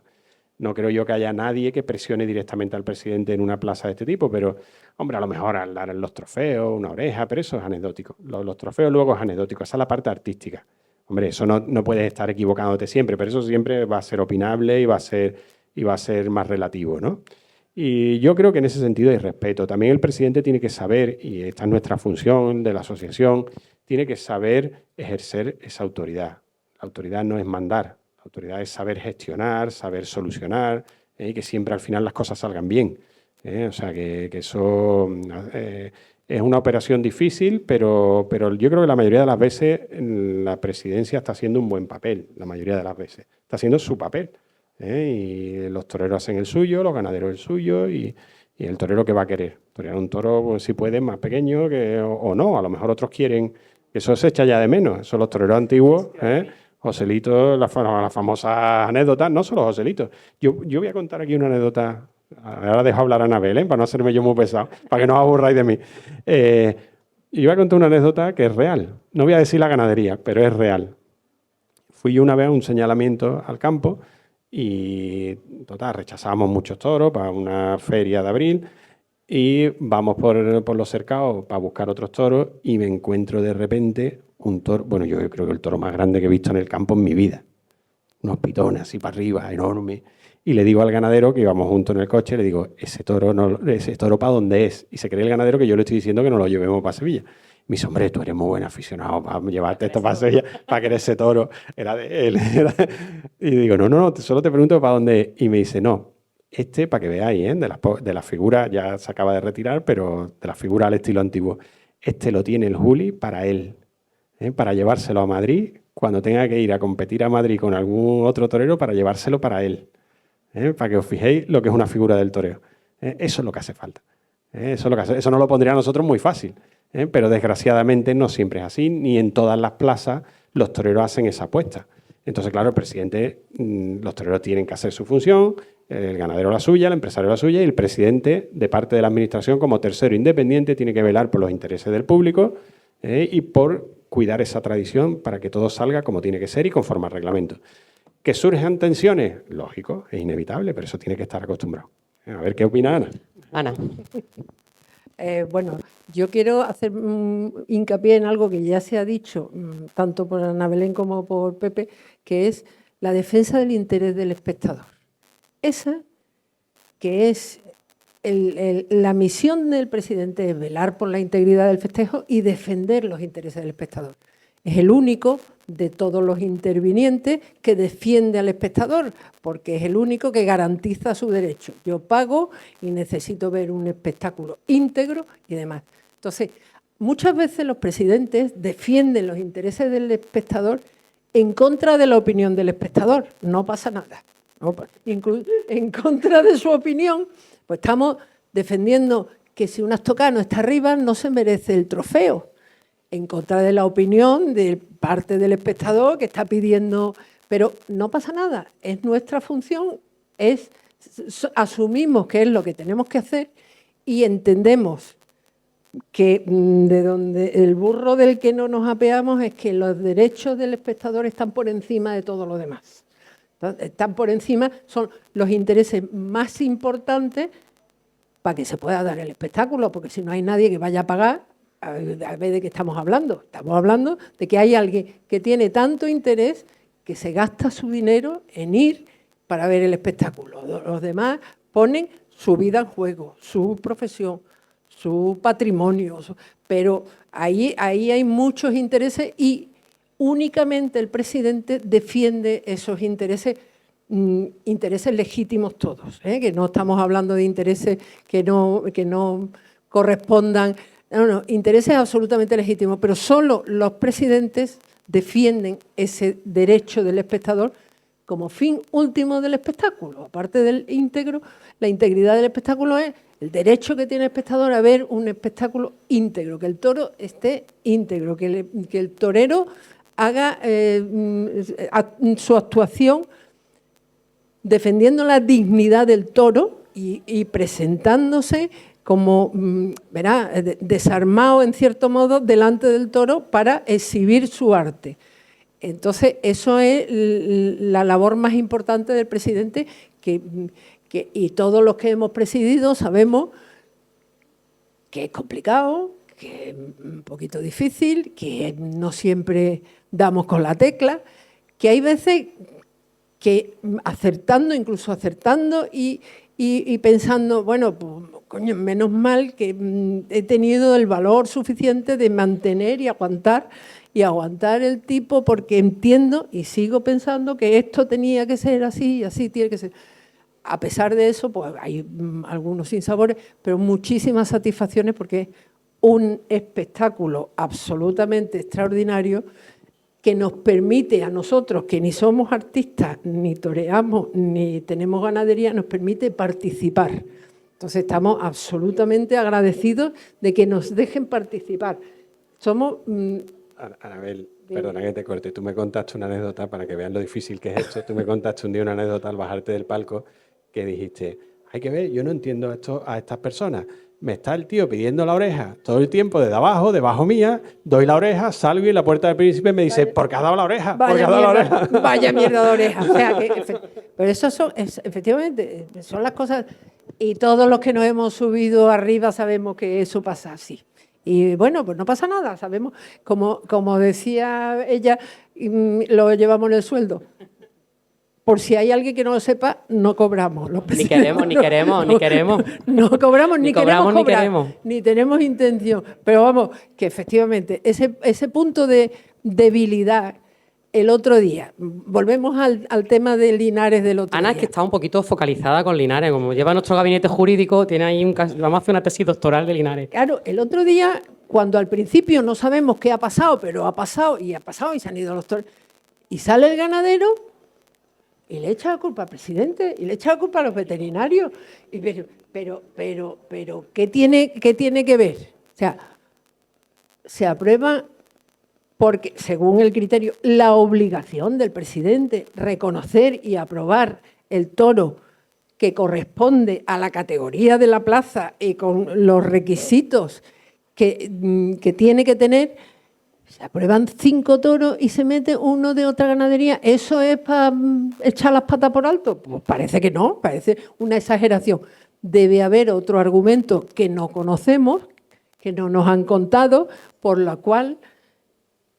No creo yo que haya nadie que presione directamente al presidente en una plaza de este tipo, pero, hombre, a lo mejor al dar los trofeos, una oreja, pero eso es anecdótico. Los trofeos luego es anecdótico, esa es la parte artística. Hombre, eso no puedes estar equivocándote siempre, pero eso siempre va a ser opinable y va a ser más relativo, ¿no? Y yo creo que en ese sentido hay respeto. También el presidente tiene que saber, y esta es nuestra función de la asociación, tiene que saber ejercer esa autoridad. La autoridad no es mandar. La autoridad es saber gestionar, saber solucionar y que siempre al final las cosas salgan bien. O sea, que eso es una operación difícil, pero yo creo que la mayoría de las veces la presidencia está haciendo un buen papel, la mayoría de las veces. Está haciendo su papel. Y los toreros hacen el suyo, los ganaderos el suyo y el torero que va a querer. Torear un toro, pues, si puede, más pequeño o no. A lo mejor otros quieren. Eso se echa ya de menos. Eso los toreros antiguos, Joselito, las famosas anécdotas, no solo Joselito. Yo voy a contar aquí una anécdota. Ahora dejo hablar a Anabel, para no hacerme yo muy pesado, para que no os aburráis de mí. Yo voy a contar una anécdota que es real. No voy a decir la ganadería, pero es real. Fui yo una vez a un señalamiento al campo y, total, rechazábamos muchos toros para una feria de abril y vamos por los cercados para buscar otros toros y me encuentro de repente un toro, bueno, yo creo que el toro más grande que he visto en el campo en mi vida. Unos pitones así para arriba, enormes. Y le digo al ganadero, que íbamos juntos en el coche, le digo, ese toro ¿para dónde es? Y se cree el ganadero que yo le estoy diciendo que no lo llevemos para Sevilla. Me dice, hombre, tú eres muy buen aficionado para llevarte esto para Sevilla, para que ese toro era de él. Y digo, no, solo te pregunto para dónde es. Y me dice, no, para que veáis, de la figura, ya se acaba de retirar, pero de la figura al estilo antiguo, lo tiene el Juli para él, para llevárselo a Madrid, cuando tenga que ir a competir a Madrid con algún otro torero, para llevárselo para él. Para que os fijéis lo que es una figura del toreo. Eso es lo que hace falta. Eso nos lo pondría a nosotros muy fácil. Pero desgraciadamente no siempre es así, ni en todas las plazas los toreros hacen esa apuesta. Entonces, claro, el presidente, los toreros tienen que hacer su función, el ganadero la suya, el empresario la suya, y el presidente, de parte de la administración, como tercero independiente, tiene que velar por los intereses del público y por cuidar esa tradición para que todo salga como tiene que ser y conforme al reglamento. ¿Que surjan tensiones? Lógico, es inevitable, pero eso tiene que estar acostumbrado. A ver qué opina Ana. Ana. Bueno, yo quiero hacer hincapié en algo que ya se ha dicho, tanto por Ana Belén como por Pepe, que es la defensa del interés del espectador. Esa que es la misión del presidente, es velar por la integridad del festejo y defender los intereses del espectador. Es el único de todos los intervinientes que defiende al espectador, porque es el único que garantiza su derecho. Yo pago y necesito ver un espectáculo íntegro y demás. Entonces, muchas veces los presidentes defienden los intereses del espectador en contra de la opinión del espectador. No pasa nada. En contra de su opinión, pues estamos defendiendo que si una estocada no está arriba, no se merece el trofeo. En contra de la opinión de parte del espectador que está pidiendo, pero no pasa nada, es nuestra función, asumimos que es lo que tenemos que hacer y entendemos que de donde el burro del que no nos apeamos es que los derechos del espectador están por encima de todo lo demás. Entonces, están por encima, son los intereses más importantes para que se pueda dar el espectáculo, porque si no hay nadie que vaya a pagar, a ver de qué estamos hablando. Estamos hablando de que hay alguien que tiene tanto interés que se gasta su dinero en ir para ver el espectáculo. Los demás ponen su vida en juego, su profesión, su patrimonio, pero ahí hay muchos intereses y únicamente el presidente defiende esos intereses, intereses legítimos todos, que no estamos hablando de intereses que no correspondan. No, intereses absolutamente legítimos, pero solo los presidentes defienden ese derecho del espectador como fin último del espectáculo. Aparte del íntegro, la integridad del espectáculo es el derecho que tiene el espectador a ver un espectáculo íntegro, que el toro esté íntegro, que el torero haga su actuación defendiendo la dignidad del toro y presentándose como, desarmado en cierto modo delante del toro para exhibir su arte. Entonces, eso es la labor más importante del presidente y todos los que hemos presidido sabemos que es complicado, que es un poquito difícil, que no siempre damos con la tecla, que hay veces que incluso acertando y pensando, bueno, pues, coño, menos mal que he tenido el valor suficiente de mantener y aguantar el tipo, porque entiendo y sigo pensando que esto tenía que ser así y así tiene que ser. a pesar de eso, pues hay algunos sinsabores, pero muchísimas satisfacciones porque es un espectáculo absolutamente extraordinario que nos permite a nosotros, que ni somos artistas, ni toreamos, ni tenemos ganadería, nos permite participar. Entonces estamos absolutamente agradecidos de que nos dejen participar. Somos... Anabel, perdona que te corte, tú me contaste una anécdota para que vean lo difícil que es esto. Tú me contaste un día una anécdota al bajarte del palco que dijiste, hay que ver, yo no entiendo a estas personas. Me está el tío pidiendo la oreja todo el tiempo desde abajo, debajo mía, doy la oreja, salgo y en la puerta del príncipe me dice, ¿por qué has dado la oreja? ¿Por qué has dado la oreja? Vaya mierda de oreja. O sea, pero eso efectivamente, son las cosas, y todos los que nos hemos subido arriba sabemos que eso pasa así. Y bueno, pues no pasa nada, sabemos, como decía ella, lo llevamos en el sueldo. Por si hay alguien que no lo sepa, no cobramos. Ni queremos. No cobramos, ni queremos cobrar, ni queremos. ni tenemos intención. Pero vamos, que efectivamente, ese punto de debilidad, el otro día, volvemos al tema de Linares del otro día. Ana es que está un poquito focalizada con Linares, como lleva nuestro gabinete jurídico, tiene ahí vamos a hacer una tesis doctoral de Linares. Claro, el otro día, cuando al principio no sabemos qué ha pasado, pero ha pasado y se han ido los toros, y sale el ganadero y le echa la culpa al presidente y le echa la culpa a los veterinarios. Pero, ¿qué tiene que ver? O sea, se aprueba porque, según el criterio, la obligación del presidente reconocer y aprobar el toro que corresponde a la categoría de la plaza y con los requisitos que tiene que tener. Se aprueban 5 toros y se mete uno de otra ganadería. ¿Eso es para echar las patas por alto? Pues parece que no, parece una exageración. Debe haber otro argumento que no conocemos, que no nos han contado, por la cual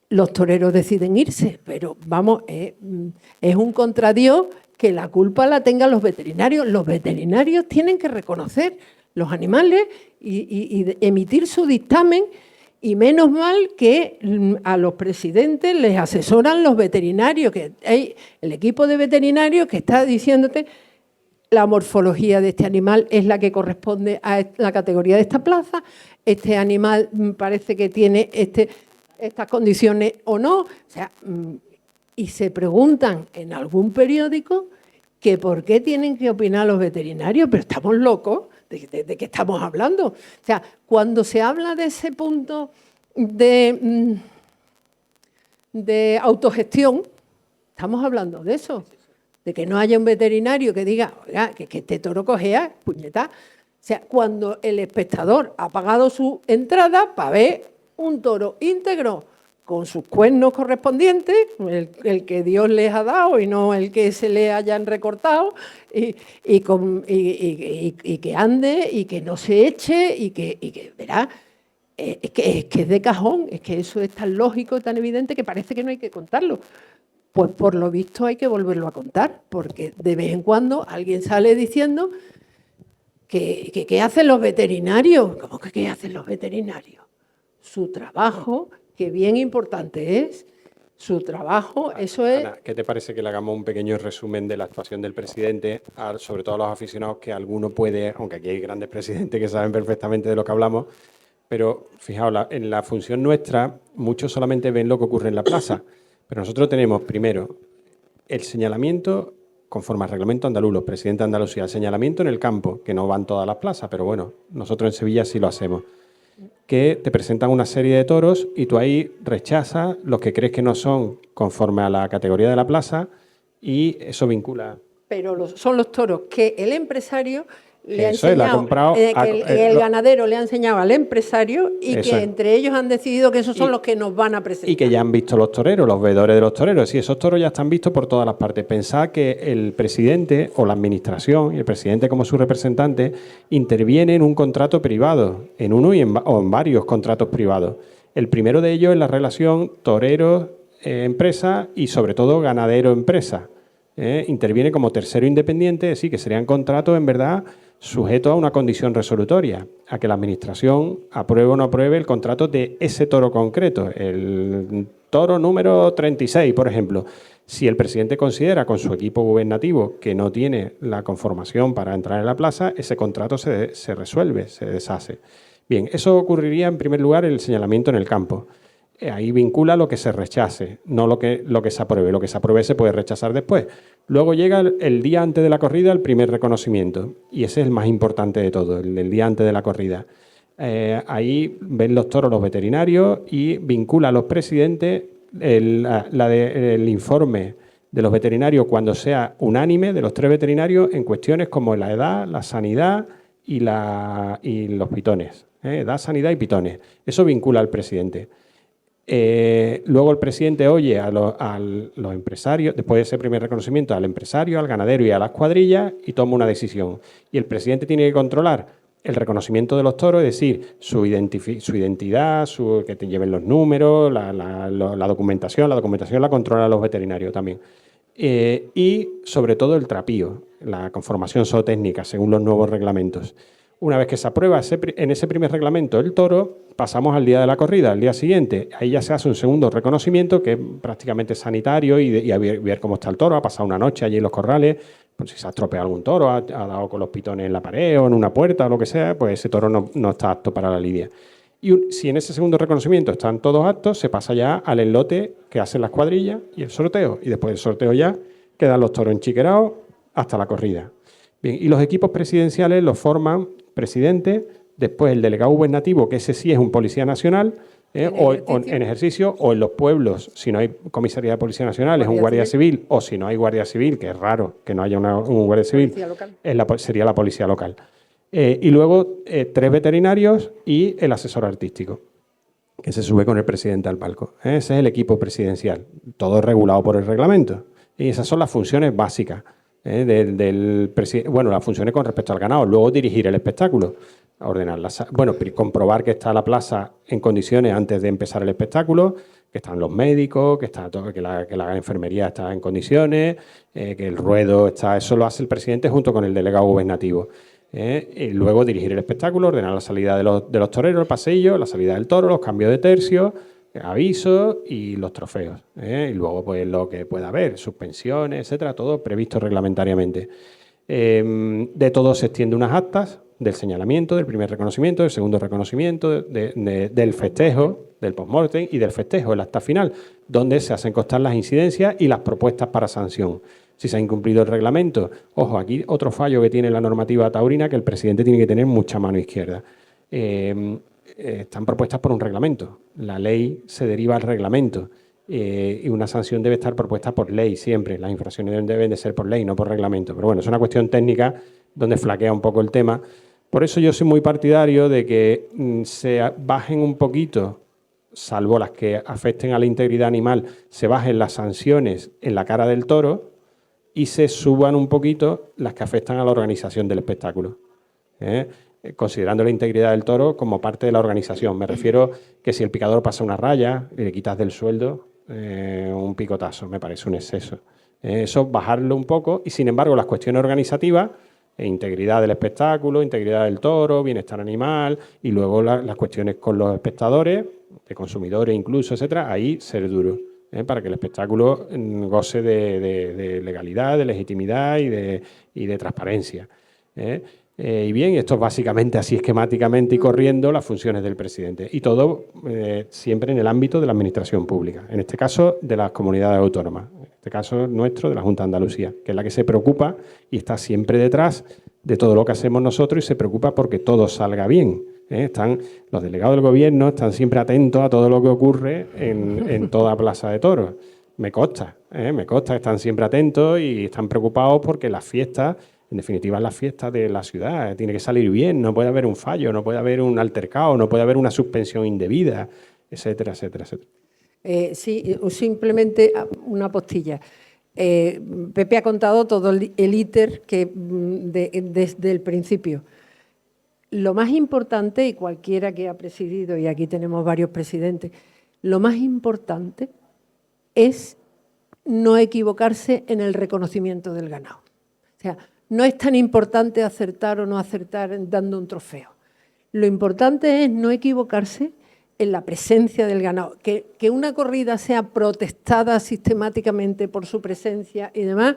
los toreros deciden irse. Pero vamos, es un contradios que la culpa la tengan los veterinarios. Los veterinarios tienen que reconocer los animales y emitir su dictamen. Y menos mal que a los presidentes les asesoran los veterinarios, que hay el equipo de veterinarios que está diciéndote la morfología de este animal es la que corresponde a la categoría de esta plaza, este animal parece que tiene estas condiciones o no. O sea, y se preguntan en algún periódico que por qué tienen que opinar los veterinarios, pero estamos locos. ¿De qué estamos hablando? O sea, cuando se habla de ese punto de autogestión, estamos hablando de eso, de que no haya un veterinario que diga, oiga, que este toro cojea, puñeta. O sea, cuando el espectador ha pagado su entrada para ver un toro íntegro, con sus cuernos correspondientes, el que Dios les ha dado y no el que se le hayan recortado, y que ande y que no se eche y que verá, es que es de cajón, es que eso es tan lógico, tan evidente que parece que no hay que contarlo. Pues por lo visto hay que volverlo a contar, porque de vez en cuando alguien sale diciendo que ¿qué hacen los veterinarios? ¿Cómo que qué hacen los veterinarios? Su trabajo, que bien importante es, su trabajo, eso es... Ana, ¿qué te parece que le hagamos un pequeño resumen de la actuación del presidente, sobre todo a los aficionados, que alguno puede, aunque aquí hay grandes presidentes que saben perfectamente de lo que hablamos, pero fijaos, en la función nuestra, muchos solamente ven lo que ocurre en la plaza, pero nosotros tenemos primero el señalamiento, conforme al reglamento andaluz, los presidentes de Andalucía, el señalamiento en el campo, que no van todas las plazas, pero bueno, nosotros en Sevilla sí lo hacemos, que te presentan una serie de toros y tú ahí rechazas los que crees que no son conforme a la categoría de la plaza y eso vincula. Pero son los toros que el empresario le ha Eso es, enseñado, la ha comprado, el ganadero le ha enseñado al empresario y eso que es. entre ellos han decidido que esos son los que nos van a presentar. Y que ya han visto los toreros, los veedores de los toreros. Y esos toros ya están vistos por todas las partes. Pensad que el presidente o la administración, y el presidente como su representante, interviene en un contrato privado, en uno o en varios contratos privados. El primero de ellos es la relación torero-empresa y sobre todo ganadero-empresa. interviene como tercero independiente, es decir, que serían contratos en verdad sujetos a una condición resolutoria, a que la Administración apruebe o no apruebe el contrato de ese toro concreto, el toro número 36, por ejemplo. Si el presidente considera con su equipo gubernativo que no tiene la conformación para entrar en la plaza, ese contrato se resuelve, se deshace. Bien, eso ocurriría en primer lugar en el señalamiento en el campo. Ahí vincula lo que se rechace, no lo que se apruebe. Lo que se apruebe se puede rechazar después. Luego llega el día antes de la corrida el primer reconocimiento, y ese es el más importante de todo, el día antes de la corrida. Ahí ven los toros los veterinarios y vincula a los presidentes el informe de los veterinarios cuando sea unánime, de los 3 veterinarios, en cuestiones como la edad, la sanidad y los pitones. Edad, sanidad y pitones. Eso vincula al presidente. Luego el presidente oye a los empresarios, después de ese primer reconocimiento, al empresario, al ganadero y a las cuadrillas, y toma una decisión. Y el presidente tiene que controlar el reconocimiento de los toros, es decir, su identidad, que te lleven los números, la documentación. La documentación la controlan los veterinarios también. Y sobre todo el trapío, la conformación zootécnica según los nuevos reglamentos. Una vez que se aprueba en ese primer reglamento el toro, pasamos al día de la corrida, al día siguiente. Ahí ya se hace un segundo reconocimiento que es prácticamente sanitario y a ver cómo está el toro. Ha pasado una noche allí en los corrales, pues si se ha estropeado algún toro, ha dado con los pitones en la pared o en una puerta o lo que sea, pues ese toro no está apto para la lidia. Y si en ese segundo reconocimiento están todos aptos, se pasa ya al enlote que hacen las cuadrillas y el sorteo. Y después del sorteo ya quedan los toros enchiquerados hasta la corrida. Bien, y los equipos presidenciales los forman presidente, después el delegado gubernativo, que ese sí es un policía nacional, o en ejercicio, o en los pueblos, si no hay comisaría de Policía Nacional, es un guardia civil, o si no hay guardia civil, que es raro que no haya un guardia civil, sería la policía local. Y luego 3 veterinarios y el asesor artístico, que se sube con el presidente al palco. Ese es el equipo presidencial, todo regulado por el reglamento. Y esas son las funciones básicas. Bueno, las funciones con respecto al ganado, luego dirigir el espectáculo, comprobar que está la plaza en condiciones antes de empezar el espectáculo, que están los médicos, que la enfermería está en condiciones, que el ruedo está, eso lo hace el presidente junto con el delegado gubernativo. Y luego dirigir el espectáculo, ordenar la salida de los toreros, el pasillo, la salida del toro, los cambios de tercio, avisos y los trofeos. Y luego pues lo que pueda haber, suspensiones, etcétera, todo previsto reglamentariamente. De todo se extiende unas actas del señalamiento, del primer reconocimiento, del segundo reconocimiento, del festejo, del post-mortem y del festejo, el acta final, donde se hacen constar las incidencias y las propuestas para sanción. Si se ha incumplido el reglamento, ojo, aquí otro fallo que tiene la normativa taurina, que el presidente tiene que tener mucha mano izquierda. Están propuestas por un reglamento. La ley se deriva al reglamento y una sanción debe estar propuesta por ley siempre. Las infracciones deben de ser por ley, no por reglamento. Pero bueno, es una cuestión técnica donde flaquea un poco el tema. Por eso yo soy muy partidario de que se bajen un poquito, salvo las que afecten a la integridad animal, se bajen las sanciones en la cara del toro y se suban un poquito las que afectan a la organización del espectáculo. Considerando la integridad del toro como parte de la organización. Me refiero que si el picador pasa una raya y le quitas del sueldo un picotazo, me parece un exceso. Eso, bajarlo un poco y, sin embargo, las cuestiones organizativas, integridad del espectáculo, integridad del toro, bienestar animal y luego las cuestiones con los espectadores, de consumidores incluso, etcétera, ahí ser duro, para que el espectáculo goce de legalidad, de legitimidad y de transparencia. Y bien, esto es básicamente así esquemáticamente y corriendo las funciones del presidente. Y todo siempre en el ámbito de la administración pública, en este caso de las comunidades autónomas, en este caso nuestro de la Junta de Andalucía, que es la que se preocupa y está siempre detrás de todo lo que hacemos nosotros y se preocupa porque todo salga bien. Están los delegados del gobierno, están siempre atentos a todo lo que ocurre en toda plaza de toros. Me consta que están siempre atentos y están preocupados porque las fiestas, en definitiva, las fiestas de la ciudad, tiene que salir bien, no puede haber un fallo, no puede haber un altercado, no puede haber una suspensión indebida, etcétera, etcétera, etcétera. Sí, simplemente una postilla. Pepe ha contado todo el íter que desde el principio. Lo más importante, y cualquiera que ha presidido, y aquí tenemos varios presidentes, lo más importante es no equivocarse en el reconocimiento del ganado. O sea, no es tan importante acertar o no acertar dando un trofeo. Lo importante es no equivocarse en la presencia del ganado. Que una corrida sea protestada sistemáticamente por su presencia y demás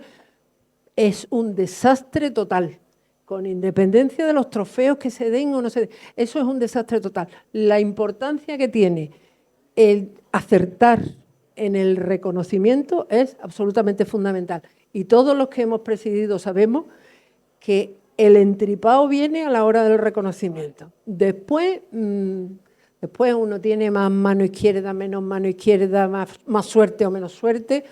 es un desastre total. Con independencia de los trofeos que se den o no se den, eso es un desastre total. La importancia que tiene el acertar en el reconocimiento es absolutamente fundamental. Y todos los que hemos presidido sabemos que el entripado viene a la hora del reconocimiento. Después uno tiene más mano izquierda, menos mano izquierda, más suerte o menos suerte.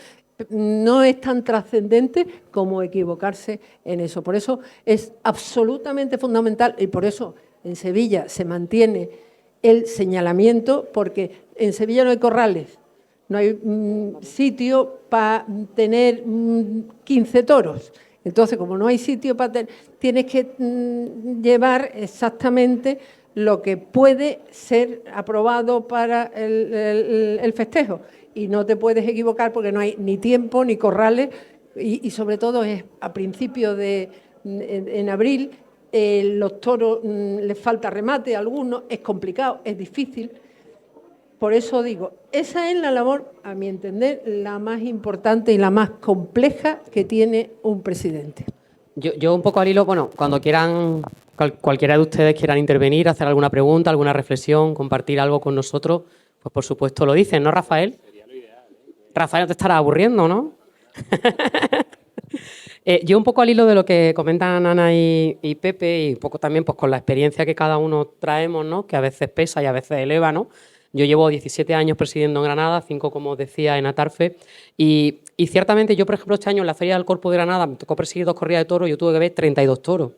No es tan trascendente como equivocarse en eso. Por eso es absolutamente fundamental y por eso en Sevilla se mantiene el señalamiento, porque en Sevilla no hay corrales, no hay sitio para tener 15 toros. Entonces, como no hay sitio para tener, tienes que llevar exactamente lo que puede ser aprobado para el festejo. Y no te puedes equivocar porque no hay ni tiempo ni corrales y sobre todo es a principios en abril, los toros les falta remate a algunos, es complicado, es difícil. Por eso digo, esa es la labor, a mi entender, la más importante y la más compleja que tiene un presidente. Yo un poco al hilo, bueno, cuando quieran, cualquiera de ustedes quieran intervenir, hacer alguna pregunta, alguna reflexión, compartir algo con nosotros, pues por supuesto lo dicen, ¿no, Rafael? Rafael, no te estará aburriendo, ¿no? Yo un poco al hilo de lo que comentan Ana y Pepe y un poco también pues con la experiencia que cada uno traemos, ¿no? Que a veces pesa y a veces eleva, ¿no? Yo llevo 17 años presidiendo en Granada, 5, como os decía, en Atarfe y ciertamente yo, por ejemplo, este año en la Feria del Corpus de Granada me tocó presidir 2 corridas de toros, yo tuve que ver 32 toros.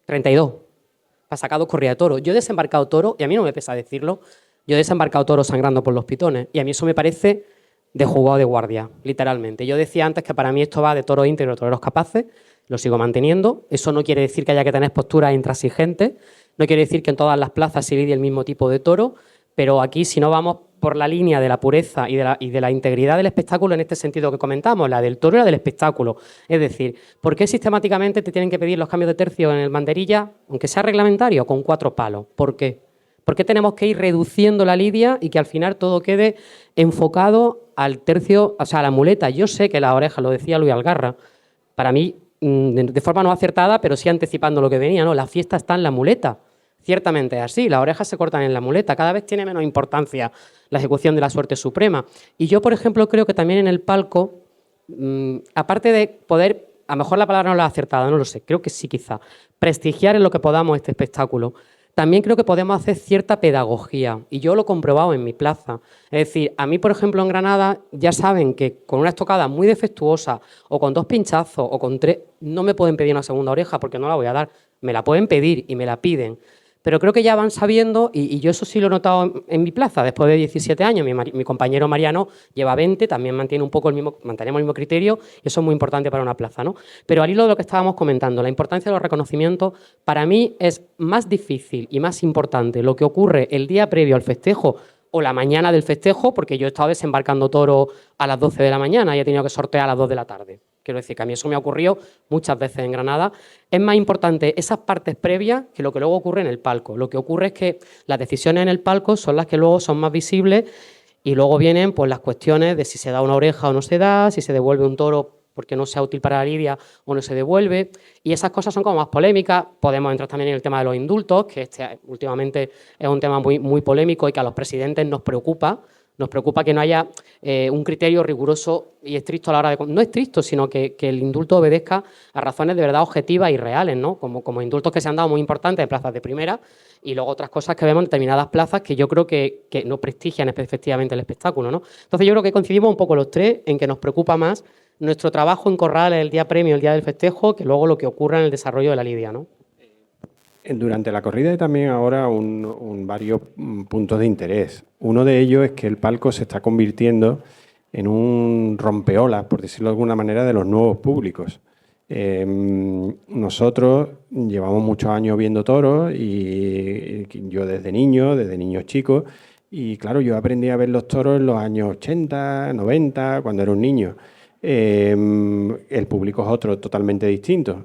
32. Para sacar 2 corridas de toros. Yo he desembarcado toros, y a mí no me pesa decirlo, yo he desembarcado toros sangrando por los pitones y a mí eso me parece de jugado de guardia, literalmente. Yo decía antes que para mí esto va de toros íntegros, toreros capaces, lo sigo manteniendo. Eso no quiere decir que haya que tener posturas intransigentes, no quiere decir que en todas las plazas se lidie el mismo tipo de toro, pero aquí si no vamos por la línea de la pureza y de la integridad del espectáculo en este sentido que comentamos, la del toro y la del espectáculo. Es decir, ¿por qué sistemáticamente te tienen que pedir los cambios de tercio en el banderilla, aunque sea reglamentario, con 4 palos? ¿Por qué? ¿Por qué tenemos que ir reduciendo la lidia y que al final todo quede enfocado al tercio, o sea, a la muleta? Yo sé que la oreja, lo decía Luis Algarra, para mí, de forma no acertada, pero sí anticipando lo que venía, ¿no? La fiesta está en la muleta. Ciertamente es así, las orejas se cortan en la muleta, cada vez tiene menos importancia la ejecución de la suerte suprema. Y yo, por ejemplo, creo que también en el palco, aparte de poder, a lo mejor la palabra no la ha acertada, no lo sé, creo que sí quizá, prestigiar en lo que podamos este espectáculo, también creo que podemos hacer cierta pedagogía, y yo lo he comprobado en mi plaza. Es decir, a mí, por ejemplo, en Granada, ya saben que con una estocada muy defectuosa, o con 2 pinchazos, o con 3, no me pueden pedir una segunda oreja porque no la voy a dar. Me la pueden pedir y me la piden. Pero creo que ya van sabiendo, y yo eso sí lo he notado en mi plaza, después de 17 años, mi compañero Mariano lleva 20, también mantiene un poco mantenemos el mismo criterio, y eso es muy importante para una plaza, ¿no? Pero al hilo de lo que estábamos comentando, la importancia de los reconocimientos, para mí es más difícil y más importante lo que ocurre el día previo al festejo o la mañana del festejo, porque yo he estado desembarcando toros a las 12 de la mañana y he tenido que sortear a las 2 de la tarde. Quiero decir que a mí eso me ha ocurrido muchas veces en Granada. Es más importante esas partes previas que lo que luego ocurre en el palco. Lo que ocurre es que las decisiones en el palco son las que luego son más visibles y luego vienen pues, las cuestiones de si se da una oreja o no se da, si se devuelve un toro porque no sea útil para la lidia o no se devuelve. Y esas cosas son como más polémicas. Podemos entrar también en el tema de los indultos, que últimamente es un tema muy, muy polémico y que a los presidentes nos preocupa. Nos preocupa que no haya un criterio riguroso y estricto a la hora de... No estricto, sino que el indulto obedezca a razones de verdad objetivas y reales, ¿no? Como indultos que se han dado muy importantes en plazas de primera y luego otras cosas que vemos en determinadas plazas que yo creo que no prestigian efectivamente el espectáculo, ¿no? Entonces yo creo que coincidimos un poco los tres en que nos preocupa más nuestro trabajo en corrales el día premio, el día del festejo, que luego lo que ocurra en el desarrollo de la lidia, ¿no? Durante la corrida hay también ahora varios puntos de interés. Uno de ellos es que el palco se está convirtiendo en un rompeolas, por decirlo de alguna manera, de los nuevos públicos. Nosotros llevamos muchos años viendo toros y yo desde niños chicos, Y claro, yo aprendí a ver los toros en los años 80, 90, cuando era un niño. El público es otro totalmente distinto,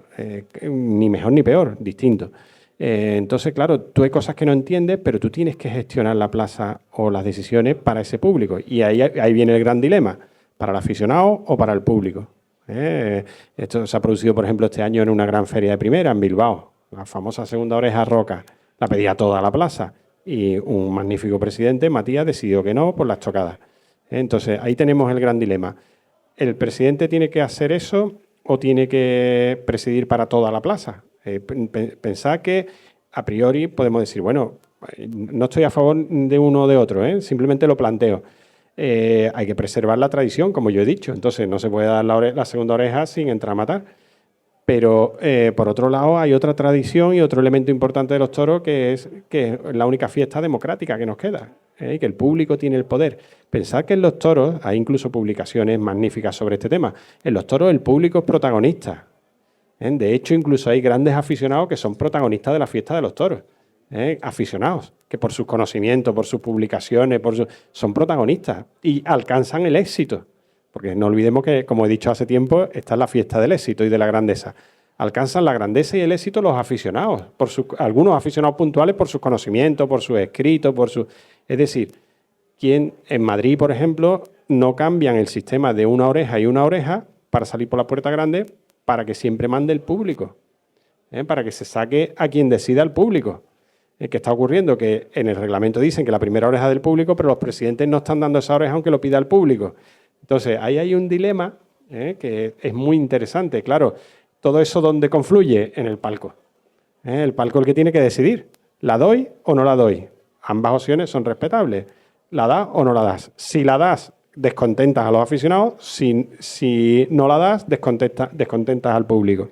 ni mejor ni peor, distinto. Entonces, claro, tú hay cosas que no entiendes, pero tú tienes que gestionar la plaza o las decisiones para ese público. Y ahí viene el gran dilema, ¿para el aficionado o para el público? Esto se ha producido, por ejemplo, este año en una gran feria de primera, en Bilbao, la famosa segunda oreja roca. La pedía toda la plaza y un magnífico presidente, Matías, decidió que no por las chocadas. Entonces, ahí tenemos el gran dilema. ¿El presidente tiene que hacer eso o tiene que presidir para toda la plaza? Pensad que a priori podemos decir, bueno, no estoy a favor de uno o de otro, simplemente lo planteo. Hay que preservar la tradición, como yo he dicho. Entonces, no se puede dar la segunda oreja sin entrar a matar. Pero, por otro lado, hay otra tradición y otro elemento importante de los toros que es la única fiesta democrática que nos queda, y que el público tiene el poder. Pensad que en los toros, hay incluso publicaciones magníficas sobre este tema, en los toros el público es protagonista. De hecho, incluso hay grandes aficionados que son protagonistas de la fiesta de los toros. Aficionados, que por sus conocimientos, por sus publicaciones, son protagonistas y alcanzan el éxito. Porque no olvidemos que, como he dicho hace tiempo, está la fiesta del éxito y de la grandeza. Alcanzan la grandeza y el éxito los aficionados, algunos aficionados puntuales por sus conocimientos, por sus escritos, Es decir, en Madrid, por ejemplo, no cambian el sistema de una oreja y una oreja para salir por la puerta grande para que siempre mande el público, para que se saque a quien decida el público. ¿Qué está ocurriendo? Que en el reglamento dicen que la primera oreja es del público, pero los presidentes no están dando esa oreja aunque lo pida el público. Entonces, ahí hay un dilema que es muy interesante. Claro, todo eso ¿dónde confluye? En el palco. El palco es el que tiene que decidir. ¿La doy o no la doy? Ambas opciones son respetables. ¿La das o no la das? Si la das, descontentas a los aficionados. Si no la das, descontentas al público.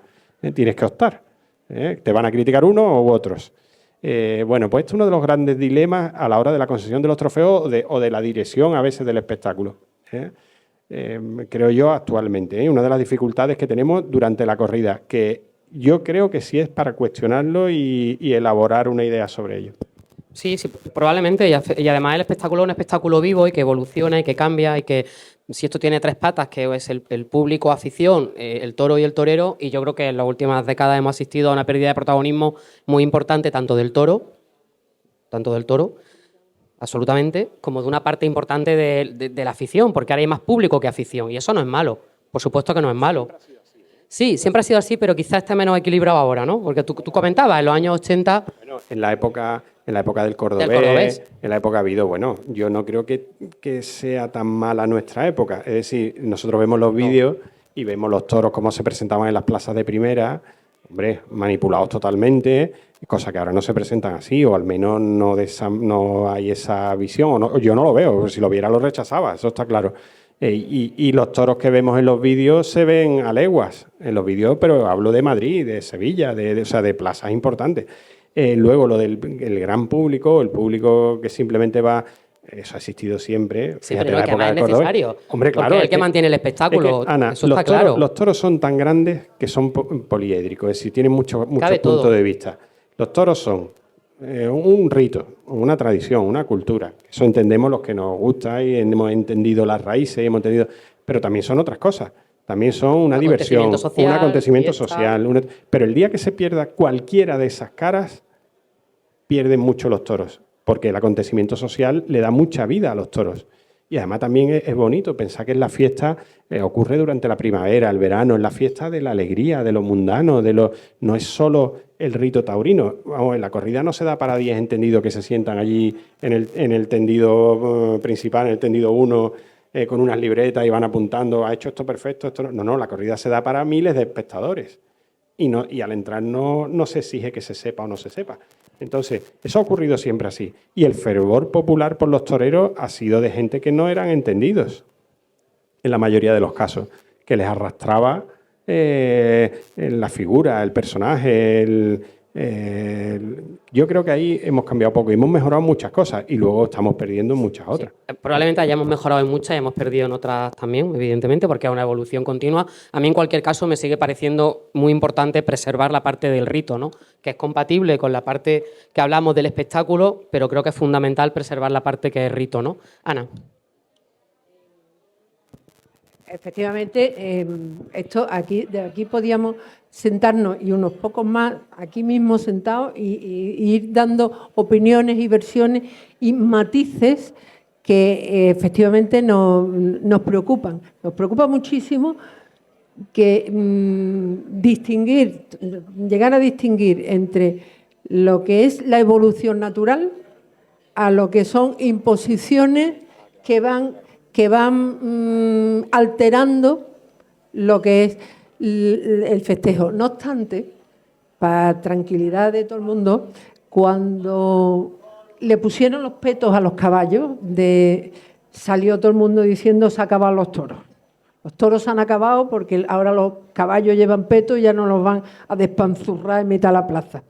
Tienes que optar. Te van a criticar unos u otros. Bueno, pues este es uno de los grandes dilemas a la hora de la concesión de los trofeos o de la dirección a veces del espectáculo. Creo yo actualmente, una de las dificultades que tenemos durante la corrida, que yo creo que sí es para cuestionarlo y elaborar una idea sobre ello. Sí, probablemente. Y además el espectáculo es un espectáculo vivo y que evoluciona y que cambia y que si esto tiene tres patas, que es el público, afición, el toro y el torero, y yo creo que en las últimas décadas hemos asistido a una pérdida de protagonismo muy importante tanto del toro, absolutamente, como de una parte importante de la afición, porque ahora hay más público que afición, y eso no es malo, por supuesto que no es malo. Sí, siempre ha sido así, pero quizás esté menos equilibrado ahora, ¿no? Porque tú comentabas, en los años 80... Bueno, en la época del cordobés, en la época Vido, bueno, yo no creo que sea tan mala nuestra época. Es decir, nosotros vemos los vídeos y vemos los toros cómo se presentaban en las plazas de primera, hombre, manipulados totalmente, cosa que ahora no se presentan así, o al menos no hay esa visión, o no, yo no lo veo, si lo viera lo rechazaba, eso está claro. Y los toros que vemos en los vídeos se ven a leguas en los vídeos, pero hablo de Madrid, de Sevilla, o sea, de plazas importantes. Luego lo del el gran público, el público que simplemente va, eso ha existido siempre. Sí, pero es que además es necesario. Hombre, claro. Porque es el que mantiene el espectáculo. Ana, eso está claro. Los toros son tan grandes que son poliédricos, es decir, tienen muchos puntos de vista. Los toros son un rito, una tradición, una cultura. Eso entendemos los que nos gusta y hemos entendido las raíces, pero también son otras cosas. También son una diversión, un acontecimiento social. Pero el día que se pierda cualquiera de esas caras, pierden mucho los toros, porque el acontecimiento social le da mucha vida a los toros. Y además también es bonito pensar que en la fiesta ocurre durante la primavera, el verano, en la fiesta de la alegría, de lo mundano, no es solo el rito taurino. Vamos, en la corrida no se da para 10 entendidos que se sientan allí en el tendido principal, en el tendido 1, con unas libretas y van apuntando, ha hecho esto perfecto, esto no. No, la corrida se da para miles de espectadores. Y al entrar no se exige que se sepa o no se sepa. Entonces, eso ha ocurrido siempre así. Y el fervor popular por los toreros ha sido de gente que no eran entendidos, en la mayoría de los casos, que les arrastraba la figura, el personaje, Yo creo que ahí hemos cambiado poco y hemos mejorado muchas cosas y luego estamos perdiendo muchas otras. Sí, probablemente hayamos mejorado en muchas y hemos perdido en otras también, evidentemente, porque es una evolución continua. A mí, en cualquier caso, me sigue pareciendo muy importante preservar la parte del rito, ¿no? Que es compatible con la parte que hablamos del espectáculo, pero creo que es fundamental preservar la parte que es rito, ¿no? Ana. Efectivamente, de aquí podíamos sentarnos y unos pocos más aquí mismo sentados y ir dando opiniones y versiones y matices que efectivamente nos preocupan. Nos preocupa muchísimo que llegar a distinguir entre lo que es la evolución natural a lo que son imposiciones que van alterando lo que es el festejo. No obstante, para tranquilidad de todo el mundo, cuando le pusieron los petos a los caballos, salió todo el mundo diciendo se acaban los toros. Los toros se han acabado porque ahora los caballos llevan petos y ya no los van a despanzurrar en mitad de la plaza.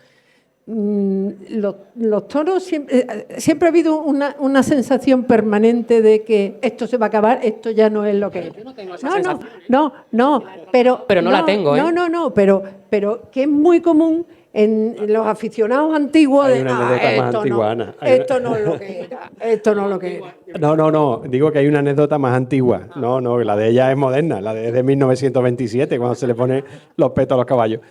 Los toros siempre ha habido una sensación permanente de que esto se va a acabar, esto ya no es lo que es. Yo no tengo esa sensación. Pero no la tengo, ¿eh? Pero que es muy común en los aficionados antiguos Hay una anécdota más antigua, Ana. esto no es lo que era, esto no es lo que era. No, digo que hay una anécdota más antigua. No, la de ella es moderna, la de 1927, cuando se le pone los petos a los caballos.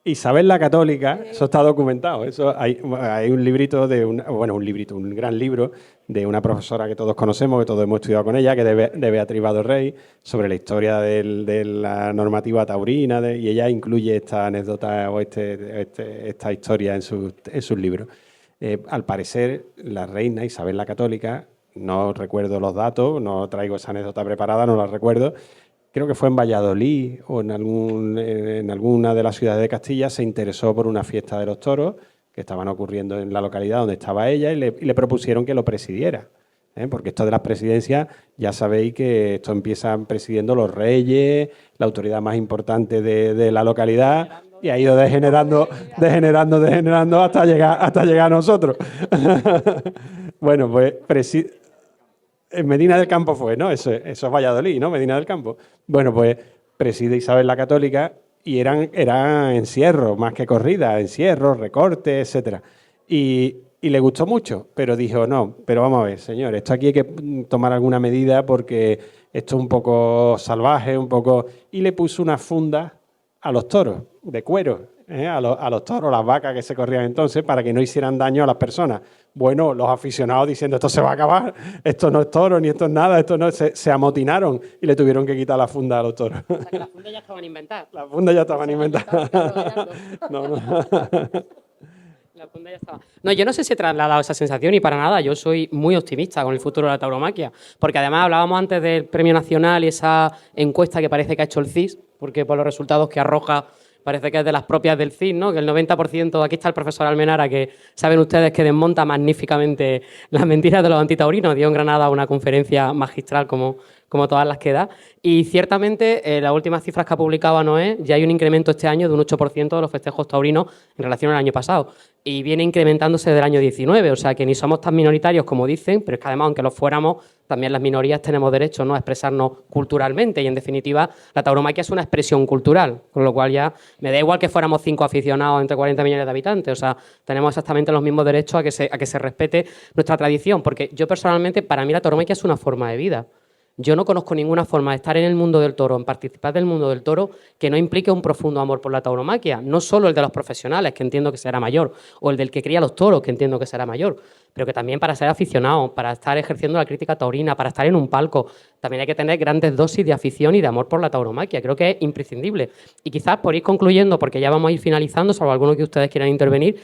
Isabel la Católica, eso está documentado. Eso hay un librito un gran libro de una profesora que todos conocemos, que todos hemos estudiado con ella, que de Beatriz Vado Rey, sobre la historia de la normativa taurina, y ella incluye esta anécdota o esta historia en sus libros. Al parecer, la reina Isabel la Católica, no recuerdo los datos, no traigo esa anécdota preparada, no la recuerdo. Creo que fue en Valladolid o en alguna de las ciudades de Castilla, se interesó por una fiesta de los toros que estaban ocurriendo en la localidad donde estaba ella y le propusieron que lo presidiera. Porque esto de las presidencias, ya sabéis que esto empiezan presidiendo los reyes, la autoridad más importante de la localidad, y ha ido degenerando hasta llegar a nosotros. Bueno, pues en Medina del Campo fue, ¿no? Eso es Valladolid, ¿no? Medina del Campo. Bueno, pues preside Isabel la Católica y eran encierros, más que corridas, encierros, recortes, etcétera. Y le gustó mucho, pero dijo, no, pero vamos a ver, señor, esto aquí hay que tomar alguna medida porque esto es un poco salvaje, Y le puso una funda a los toros, de cuero, a los toros, las vacas que se corrían entonces, para que no hicieran daño a las personas. Bueno, los aficionados diciendo esto se va a acabar, esto no es toro, ni esto es nada, se amotinaron y le tuvieron que quitar la funda a los toros. O sea, que las fundas ya estaban inventadas. Las fundas ya estaban inventadas. No. La funda ya estaba. No, yo no sé si he trasladado esa sensación y para nada. Yo soy muy optimista con el futuro de la tauromaquia, porque además hablábamos antes del Premio Nacional y esa encuesta que parece que ha hecho el CIS, porque por los resultados que arroja parece que es de las propias del CIS, ¿no? Que el 90%, aquí está el profesor Almenara, que saben ustedes que desmonta magníficamente las mentiras de los antitaurinos. Dio en Granada una conferencia magistral como todas las que da. Y ciertamente, las últimas cifras que ha publicado ANOE, ya hay un incremento este año de un 8% de los festejos taurinos en relación al año pasado. Y viene incrementándose desde el año 19, o sea que ni somos tan minoritarios como dicen, pero es que además, aunque lo fuéramos, también las minorías tenemos derecho, ¿no?, a expresarnos culturalmente y, en definitiva, la tauromaquia es una expresión cultural, con lo cual ya me da igual que fuéramos 5 aficionados entre 40 millones de habitantes, o sea, tenemos exactamente los mismos derechos a que se respete nuestra tradición, porque yo personalmente, para mí la tauromaquia es una forma de vida. Yo no conozco ninguna forma de estar en el mundo del toro, en participar del mundo del toro, que no implique un profundo amor por la tauromaquia. No solo el de los profesionales, que entiendo que será mayor, o el del que cría los toros, que entiendo que será mayor, pero que también para ser aficionado, para estar ejerciendo la crítica taurina, para estar en un palco, también hay que tener grandes dosis de afición y de amor por la tauromaquia. Creo que es imprescindible. Y quizás por ir concluyendo, porque ya vamos a ir finalizando, salvo algunos que ustedes quieran intervenir,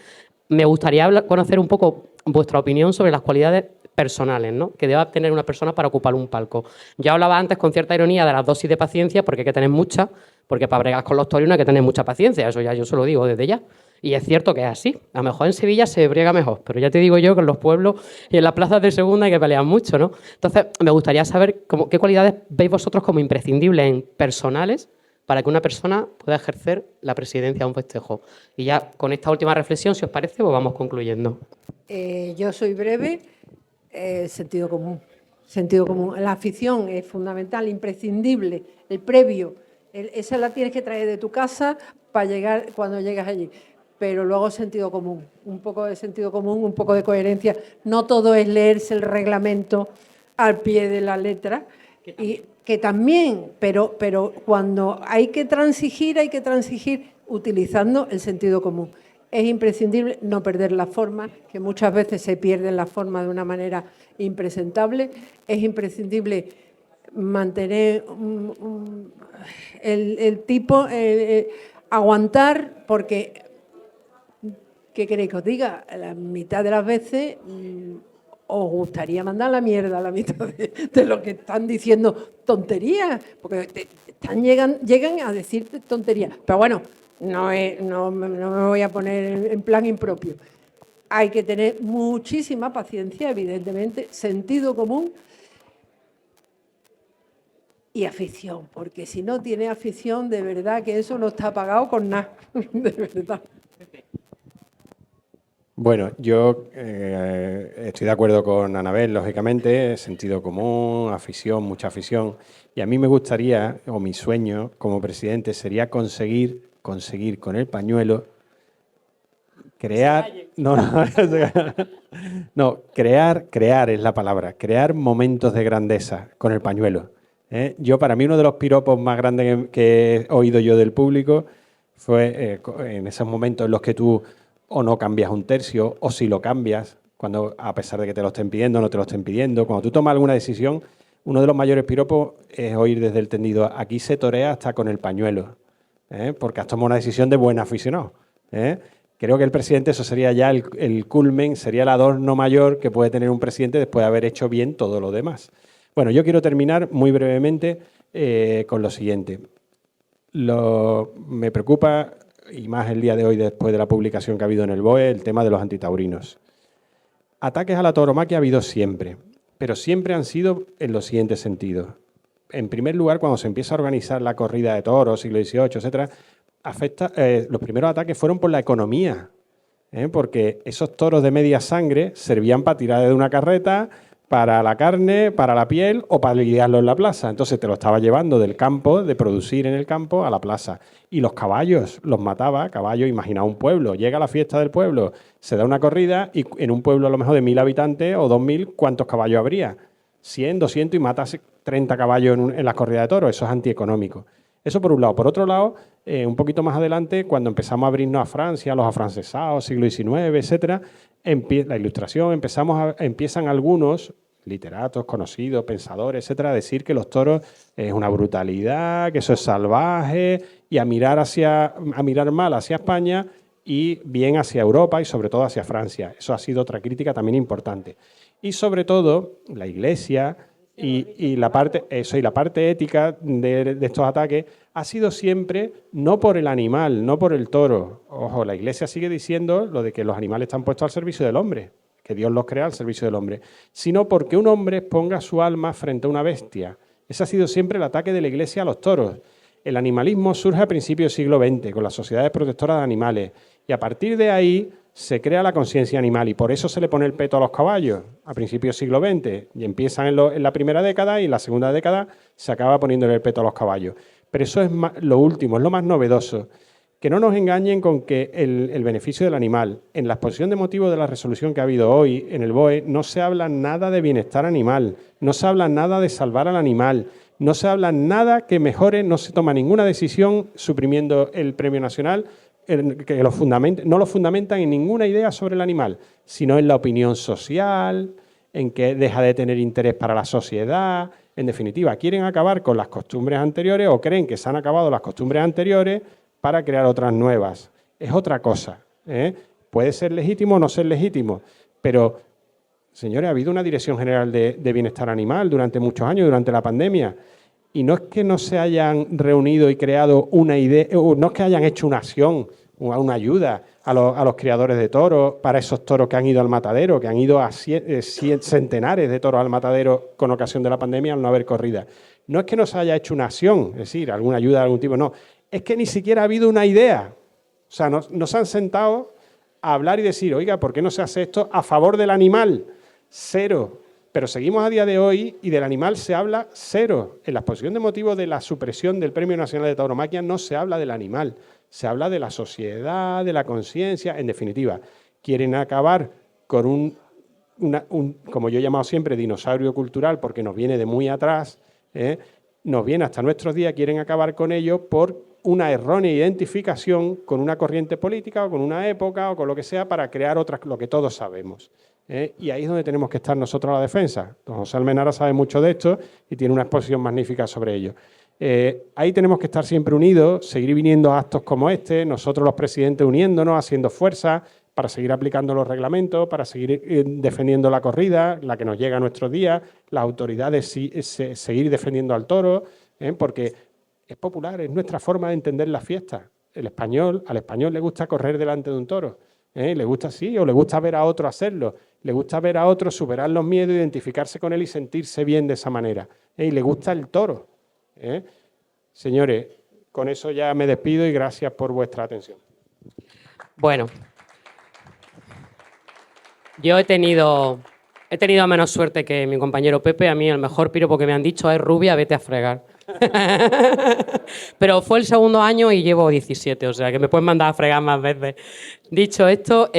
me gustaría conocer un poco vuestra opinión sobre las cualidades personales, ¿no?, que deba tener una persona para ocupar un palco. Ya hablaba antes con cierta ironía de las dosis de paciencia, porque hay que tener mucha, porque para bregar con los toros hay que tener mucha paciencia, eso ya yo se lo digo desde ya. Y es cierto que es así. A lo mejor en Sevilla se briega mejor, pero ya te digo yo que en los pueblos y en las plazas de segunda hay que pelear mucho, ¿no? Entonces, me gustaría saber qué cualidades veis vosotros como imprescindibles en personales para que una persona pueda ejercer la presidencia de un festejo. Y ya con esta última reflexión, si os parece, pues vamos concluyendo. Yo soy breve. Sentido común. Sentido común. La afición es fundamental, imprescindible. El previo, esa la tienes que traer de tu casa para llegar cuando llegas allí. Pero luego sentido común, un poco de sentido común, un poco de coherencia. No todo es leerse el reglamento al pie de la letra, y que también, pero cuando hay que transigir utilizando el sentido común. Es imprescindible no perder la forma, que muchas veces se pierde la forma de una manera impresentable. Es imprescindible mantener el tipo, aguantar, porque, ¿qué queréis que os diga? La mitad de las veces os gustaría mandar la mierda a la mitad de lo que están diciendo tonterías, porque llegan a decirte tonterías. Pero bueno, no me voy a poner en plan impropio. Hay que tener muchísima paciencia, evidentemente, sentido común y afición, porque si no tiene afición, de verdad que eso no está pagado con nada, de verdad. Bueno, yo estoy de acuerdo con Anabel, lógicamente, sentido común, afición, mucha afición. Y a mí me gustaría, o mi sueño como presidente, sería conseguir con el pañuelo crear... No, crear es la palabra, crear momentos de grandeza con el pañuelo. Para mí, uno de los piropos más grandes que he oído yo del público fue en esos momentos en los que tú o no cambias un tercio, o si lo cambias, cuando a pesar de que te lo estén pidiendo, no te lo estén pidiendo. Cuando tú tomas alguna decisión, uno de los mayores piropos es oír desde el tendido: aquí se torea hasta con el pañuelo, porque has tomado una decisión de buen aficionado. Creo que el presidente, eso sería ya el culmen, sería el adorno mayor que puede tener un presidente después de haber hecho bien todo lo demás. Bueno, yo quiero terminar muy brevemente con lo siguiente. Me preocupa, y más el día de hoy después de la publicación que ha habido en el BOE, el tema de los antitaurinos. Ataques a la tauromaquia ha habido siempre, pero siempre han sido en los siguientes sentidos. En primer lugar, cuando se empieza a organizar la corrida de toros, siglo XVIII, etcétera, los primeros ataques fueron por la economía, porque esos toros de media sangre servían para tirar de una carreta, para la carne, para la piel o para lidiarlo en la plaza. Entonces te lo estaba llevando del campo, de producir en el campo, a la plaza. Y los caballos los mataba. Caballos, imagina un pueblo, llega a la fiesta del pueblo, se da una corrida y en un pueblo a lo mejor de 1000 habitantes o 2000, ¿cuántos caballos habría? 100, 200 y matas 30 caballos en las corridas de toros. Eso es antieconómico. Eso por un lado. Por otro lado, un poquito más adelante, cuando empezamos a abrirnos a Francia, los afrancesados, siglo XIX, etcétera, la Ilustración, empiezan algunos literatos conocidos, pensadores, etcétera, a decir que los toros es una brutalidad, que eso es salvaje, y a mirar mal hacia España y bien hacia Europa y sobre todo hacia Francia. Eso ha sido otra crítica también importante. Y sobre todo, la Iglesia y la parte ética de estos ataques ha sido siempre no por el animal, no por el toro. Ojo, la Iglesia sigue diciendo lo de que los animales están puestos al servicio del hombre, que Dios los crea al servicio del hombre, sino porque un hombre ponga su alma frente a una bestia. Ese ha sido siempre el ataque de la Iglesia a los toros. El animalismo surge a principios del siglo XX, con las sociedades protectoras de animales, y a partir de ahí se crea la conciencia animal, y por eso se le pone el peto a los caballos a principios del siglo XX, y empiezan en la primera década, y en la segunda década se acaba poniéndole el peto a los caballos. Pero eso es lo último, es lo más novedoso. Que no nos engañen con que el beneficio del animal. En la exposición de motivos de la resolución que ha habido hoy en el BOE no se habla nada de bienestar animal, no se habla nada de salvar al animal, no se habla nada que mejore, no se toma ninguna decisión suprimiendo el Premio Nacional, que no lo fundamentan en ninguna idea sobre el animal, sino en la opinión social, en que deja de tener interés para la sociedad. En definitiva, quieren acabar con las costumbres anteriores o creen que se han acabado las costumbres anteriores para crear otras nuevas. Es otra cosa. Puede ser legítimo o no ser legítimo, pero, señores, ha habido una Dirección General de Bienestar Animal durante muchos años, durante la pandemia, y no es que no se hayan reunido y creado una idea, no es que hayan hecho una acción, una ayuda a los criadores de toros, para esos toros que han ido al matadero, que han ido a centenares de toros al matadero con ocasión de la pandemia al no haber corrida. no es que no se haya hecho una acción, es decir, alguna ayuda de algún tipo, no, es que ni siquiera ha habido una idea. O sea, nos han sentado a hablar y decir, oiga, ¿por qué no se hace esto a favor del animal? Cero. Pero seguimos a día de hoy y del animal se habla cero. En la exposición de motivos de la supresión del Premio Nacional de Tauromaquia no se habla del animal, se habla de la sociedad, de la conciencia, en definitiva. Quieren acabar con un, como yo he llamado siempre, dinosaurio cultural, porque nos viene de muy atrás, nos viene hasta nuestros días, quieren acabar con ello por una errónea identificación con una corriente política o con una época o con lo que sea para crear otras, lo que todos sabemos. Y ahí es donde tenemos que estar nosotros a la defensa. Don José Almenara sabe mucho de esto y tiene una exposición magnífica sobre ello. Ahí tenemos que estar siempre unidos, seguir viniendo a actos como este, nosotros los presidentes uniéndonos, haciendo fuerza para seguir aplicando los reglamentos, para seguir defendiendo la corrida, la que nos llega a nuestros días, las autoridades seguir defendiendo al toro, porque es popular, es nuestra forma de entender la fiesta. Al español le gusta correr delante de un toro, le gusta así, o le gusta ver a otro hacerlo, le gusta ver a otro superar los miedos, identificarse con él y sentirse bien de esa manera, y le gusta el toro. Señores, con eso ya me despido y gracias por vuestra atención. Bueno, yo he tenido menos suerte que mi compañero Pepe. A mí el mejor piropo que me han dicho es rubia, vete a fregar. Pero fue el segundo año y llevo 17, o sea que me pueden mandar a fregar más veces. Dicho esto,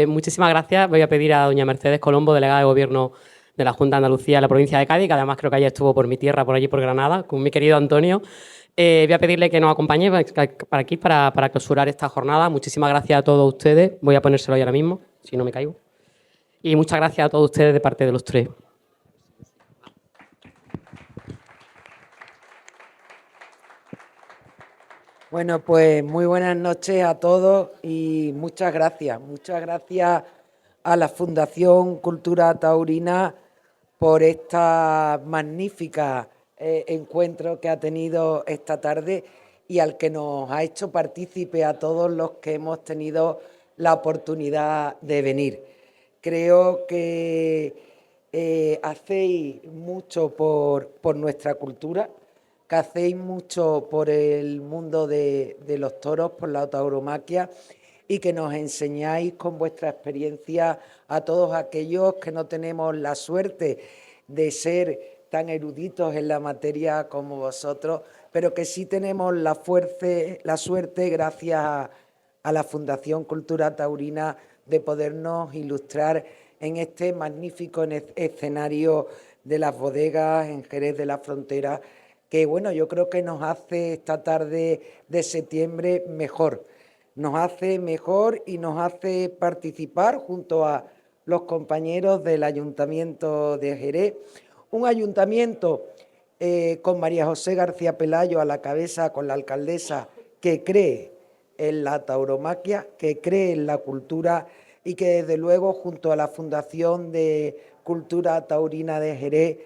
muchísimas gracias. Voy a pedir a doña Mercedes Colombo, delegada de Gobierno de la Junta de Andalucía de la provincia de Cádiz, que además creo que ayer estuvo por mi tierra, por allí por Granada, con mi querido Antonio. Voy a pedirle que nos acompañe para aquí, para clausurar esta jornada. Muchísimas gracias a todos ustedes. Voy a ponérselo ahí ahora mismo, si no me caigo. Y muchas gracias a todos ustedes de parte de los tres. Bueno, pues muy buenas noches a todos y muchas gracias. Muchas gracias a la Fundación Cultura Taurina por esta magnífica encuentro que ha tenido esta tarde y al que nos ha hecho partícipe a todos los que hemos tenido la oportunidad de venir. Creo que hacéis mucho por nuestra cultura, que hacéis mucho por el mundo de los toros, por la tauromaquia, y que nos enseñáis con vuestra experiencia a todos aquellos que no tenemos la suerte de ser tan eruditos en la materia como vosotros, pero que sí tenemos la suerte, gracias a la Fundación Cultura Taurina, de podernos ilustrar en este magnífico escenario de las bodegas en Jerez de la Frontera, que bueno, yo creo que nos hace esta tarde de septiembre mejor. Nos hace mejor y nos hace participar junto a los compañeros del Ayuntamiento de Jerez, un ayuntamiento con María José García Pelayo a la cabeza, con la alcaldesa, que cree en la tauromaquia, que cree en la cultura y que desde luego junto a la Fundación de Cultura Taurina de Jerez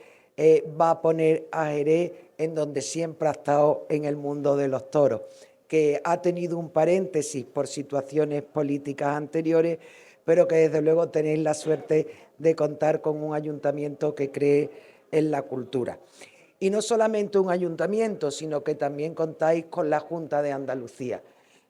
va a poner a Jerez en donde siempre ha estado, en el mundo de los toros, que ha tenido un paréntesis por situaciones políticas anteriores, pero que desde luego tenéis la suerte de contar con un ayuntamiento que cree en la cultura. Y no solamente un ayuntamiento, sino que también contáis con la Junta de Andalucía.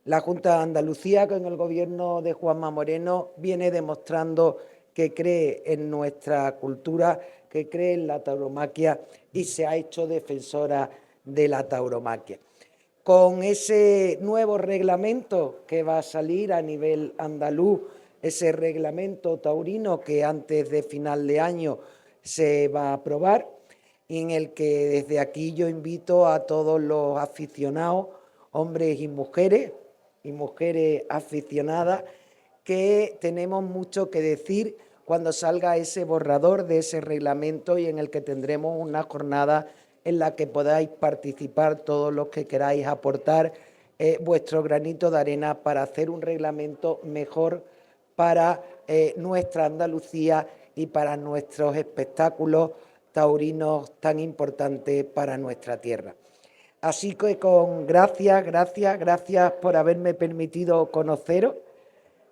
La Junta de Andalucía, con el gobierno de Juanma Moreno, viene demostrando que cree en nuestra cultura, que cree en la tauromaquia y se ha hecho defensora de la tauromaquia. Con ese nuevo reglamento que va a salir a nivel andaluz, ese reglamento taurino que antes de final de año se va a aprobar, y en el que desde aquí yo invito a todos los aficionados, hombres y mujeres aficionadas, que tenemos mucho que decir cuando salga ese borrador de ese reglamento y en el que tendremos una jornada en la que podáis participar todos los que queráis aportar vuestro granito de arena para hacer un reglamento mejor para nuestra Andalucía y para nuestros espectáculos taurinos tan importantes para nuestra tierra. Así que gracias por haberme permitido conoceros.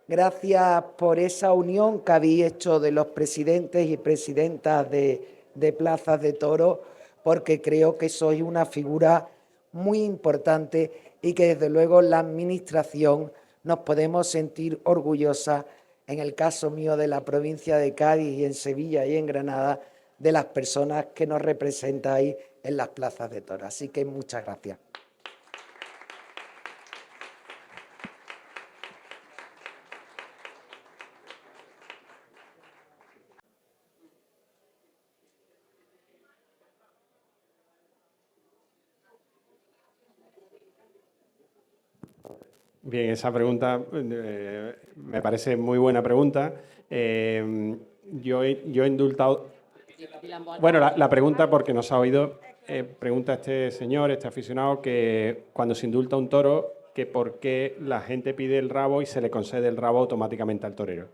Gracias por esa unión que habéis hecho de los presidentes y presidentas de plazas de toros porque creo que sois una figura muy importante y que desde luego la Administración nos podemos sentir orgullosas, en el caso mío de la provincia de Cádiz y en Sevilla y en Granada, de las personas que nos representáis en las plazas de toros. Así que muchas gracias. Bien, esa pregunta me parece muy buena pregunta. Yo he indultado... Bueno, la pregunta, porque no se ha oído, pregunta este señor, este aficionado, que cuando se indulta un toro, que por qué la gente pide el rabo y se le concede el rabo automáticamente al torero,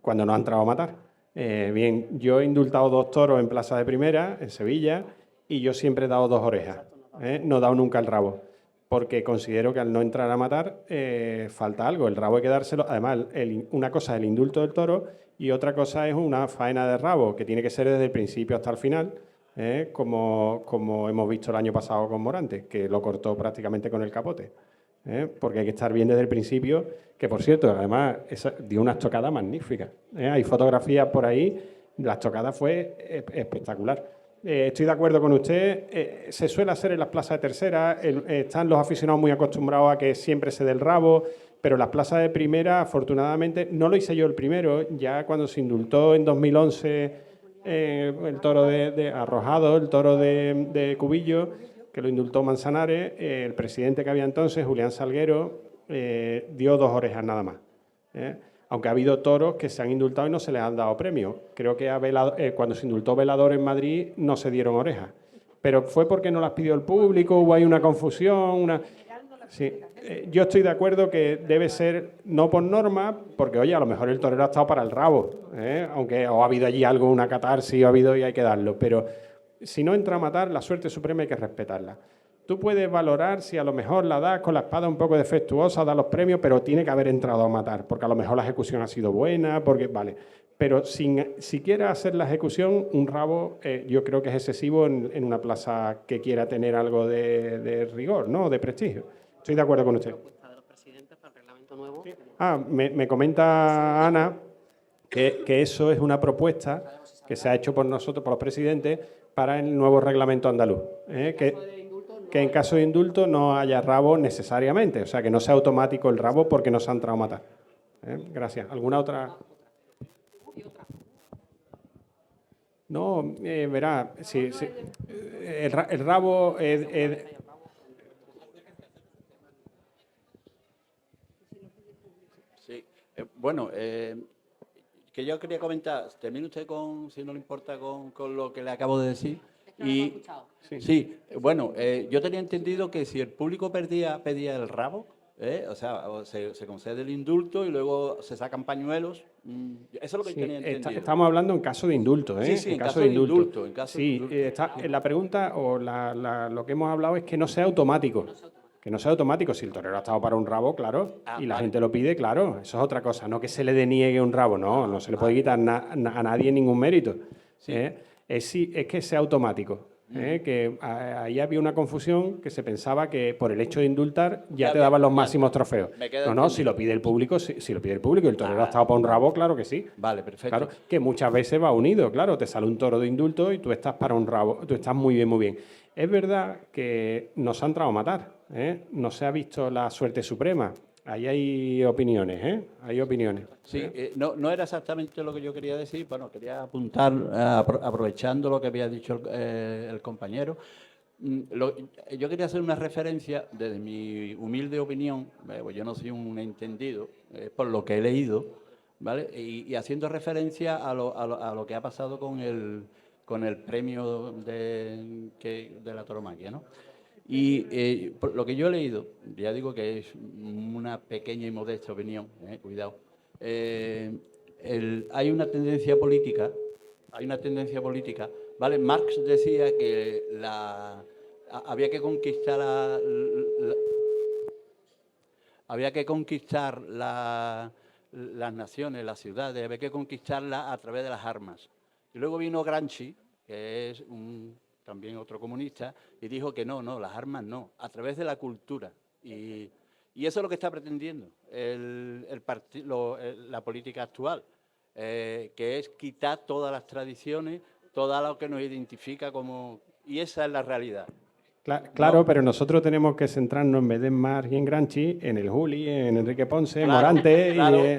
cuando no ha entrado a matar. Bien, yo he indultado 2 toros en Plaza de Primera, en Sevilla, y yo siempre he dado 2 orejas, no he dado nunca el rabo, porque considero que al no entrar a matar falta algo, el rabo hay que dárselo. Además, una cosa es el indulto del toro y otra cosa es una faena de rabo, que tiene que ser desde el principio hasta el final, como hemos visto el año pasado con Morante, que lo cortó prácticamente con el capote. Porque hay que estar bien desde el principio, que por cierto, además dio una estocada magnífica. Hay fotografías por ahí, la estocada fue espectacular. Estoy de acuerdo con usted, se suele hacer en las plazas de tercera, están los aficionados muy acostumbrados a que siempre se dé el rabo, pero las plazas de primera, afortunadamente, no lo hice yo el primero, ya cuando se indultó en 2011 el toro de Arrojado, el toro de Cubillo, que lo indultó Manzanares, el presidente que había entonces, Julián Salguero, dio 2 orejas nada más. Aunque ha habido toros que se han indultado y no se les han dado premios. Creo que cuando se indultó Velador en Madrid no se dieron orejas. Pero fue porque no las pidió el público, hubo ahí una confusión. Sí. Yo estoy de acuerdo que debe ser no por norma, porque oye, a lo mejor el torero ha estado para el rabo, aunque o ha habido allí algo, una catarsis, o ha habido y hay que darlo. Pero si no entra a matar, la suerte suprema hay que respetarla. Tú puedes valorar si a lo mejor la das con la espada un poco defectuosa, da los premios, pero tiene que haber entrado a matar, porque a lo mejor la ejecución ha sido buena, porque vale. Pero sin siquiera hacer la ejecución, un rabo yo creo que es excesivo en una plaza que quiera tener algo de rigor, ¿no? De prestigio. Estoy de acuerdo con usted. Me comenta Ana que eso es una propuesta que se ha hecho por nosotros, por los presidentes, para el nuevo reglamento andaluz. Que en caso de indulto no haya rabo necesariamente, o sea, que no sea automático el rabo porque no se ha entrado a matar. Gracias. ¿Alguna otra? No, verá, sí, sí. El rabo... Sí, bueno, que yo quería comentar, termine usted con, si no le importa, con lo que le acabo de decir. Y sí, bueno, yo tenía entendido que si el público pedía el rabo, o sea, se concede el indulto y luego se sacan pañuelos. Eso es lo que tenía entendido. Estamos hablando en caso de indulto, ¿eh? Sí, en caso de indulto. La pregunta o lo que hemos hablado es que no sea automático. Que no sea automático. Si el torero ha estado para un rabo, claro, y la gente lo pide, claro, eso es otra cosa. No que se le deniegue un rabo, no se le puede quitar a nadie ningún mérito. Sí. Es que sea automático. Que ahí había una confusión que se pensaba que por el hecho de indultar ya te daban los máximos trofeos. No, si lo pide el público, si lo pide el público y el torero ha estado para un rabo, claro que sí. Vale, perfecto. Claro, que muchas veces va unido, claro, te sale un toro de indulto y tú estás para un rabo, tú estás muy bien, muy bien. Es verdad que nos han entrado a matar, no se ha visto la suerte suprema. Ahí hay opiniones, hay opiniones. Sí, no era exactamente lo que yo quería decir. Bueno, quería apuntar, aprovechando lo que había dicho el compañero. Yo quería hacer una referencia, desde mi humilde opinión, pues yo no soy un entendido, por lo que he leído, ¿vale? Y haciendo referencia a lo que ha pasado con el premio de la tauromaquia, ¿no? Y por lo que yo he leído, ya digo que es una pequeña y modesta opinión, cuidado, hay una tendencia política, ¿vale? Marx decía que había que conquistar las naciones, las ciudades, había que conquistarlas a través de las armas. Y luego vino Gramsci, que es un también otro comunista, y dijo que no, las armas no, a través de la cultura. Y eso es lo que está pretendiendo la política actual, que es quitar todas las tradiciones, todo lo que nos identifica como... Y esa es la realidad. Claro, pero nosotros tenemos que centrarnos en vez de en Marx y en Gramsci, en el Juli, en Enrique Ponce, en Morante. Claro. Sí,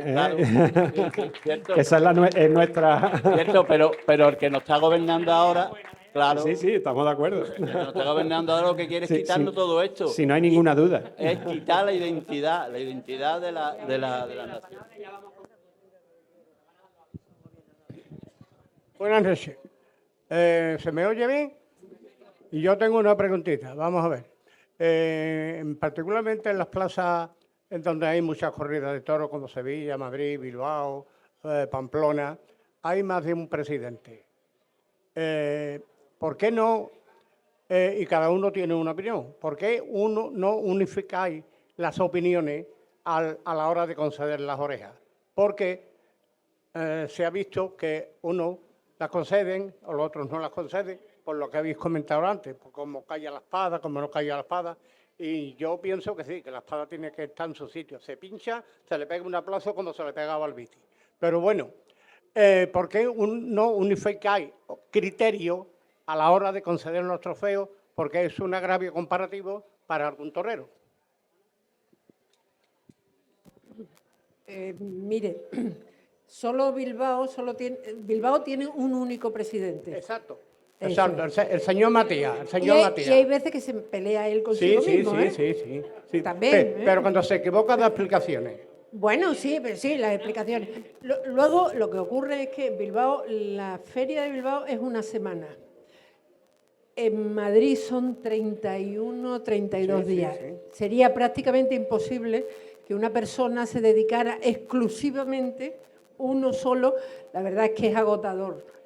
cierto. Esa es nuestra... Cierto, pero el que nos está gobernando ahora, claro. Sí, estamos de acuerdo. El que nos está gobernando ahora lo que quiere es quitarnos todo esto. Si no hay ninguna duda. Es quitar la identidad de la nación. Buenas noches. ¿Se me oye bien? Y yo tengo una preguntita, vamos a ver. Particularmente en las plazas en donde hay muchas corridas de toros, como Sevilla, Madrid, Bilbao, Pamplona, hay más de un presidente. ¿Por qué no? Y cada uno tiene una opinión. ¿Por qué uno no unificáis las opiniones a la hora de conceder las orejas? Porque se ha visto que uno las conceden o los otros no las conceden, por lo que habéis comentado antes, por cómo calla la espada, cómo no calla la espada. Y yo pienso que sí, que la espada tiene que estar en su sitio. Se pincha, se le pega un aplauso como se le pegaba al Viti. Pero bueno, ¿por qué no unificáis criterios a la hora de conceder los trofeos? Porque es un agravio comparativo para algún torero. Mire, Bilbao tiene un único presidente. Exacto. Eso Exacto, es. el señor Matías. Y hay veces que se pelea él consigo mismo, ¿eh? Sí. También, Pero cuando se equivoca da explicaciones. Bueno, sí, las explicaciones. Luego, lo que ocurre es que Bilbao, la feria de Bilbao es una semana. En Madrid son 31, 32 días. Sí. Sería prácticamente imposible que una persona se dedicara exclusivamente, uno solo. La verdad es que es agotador.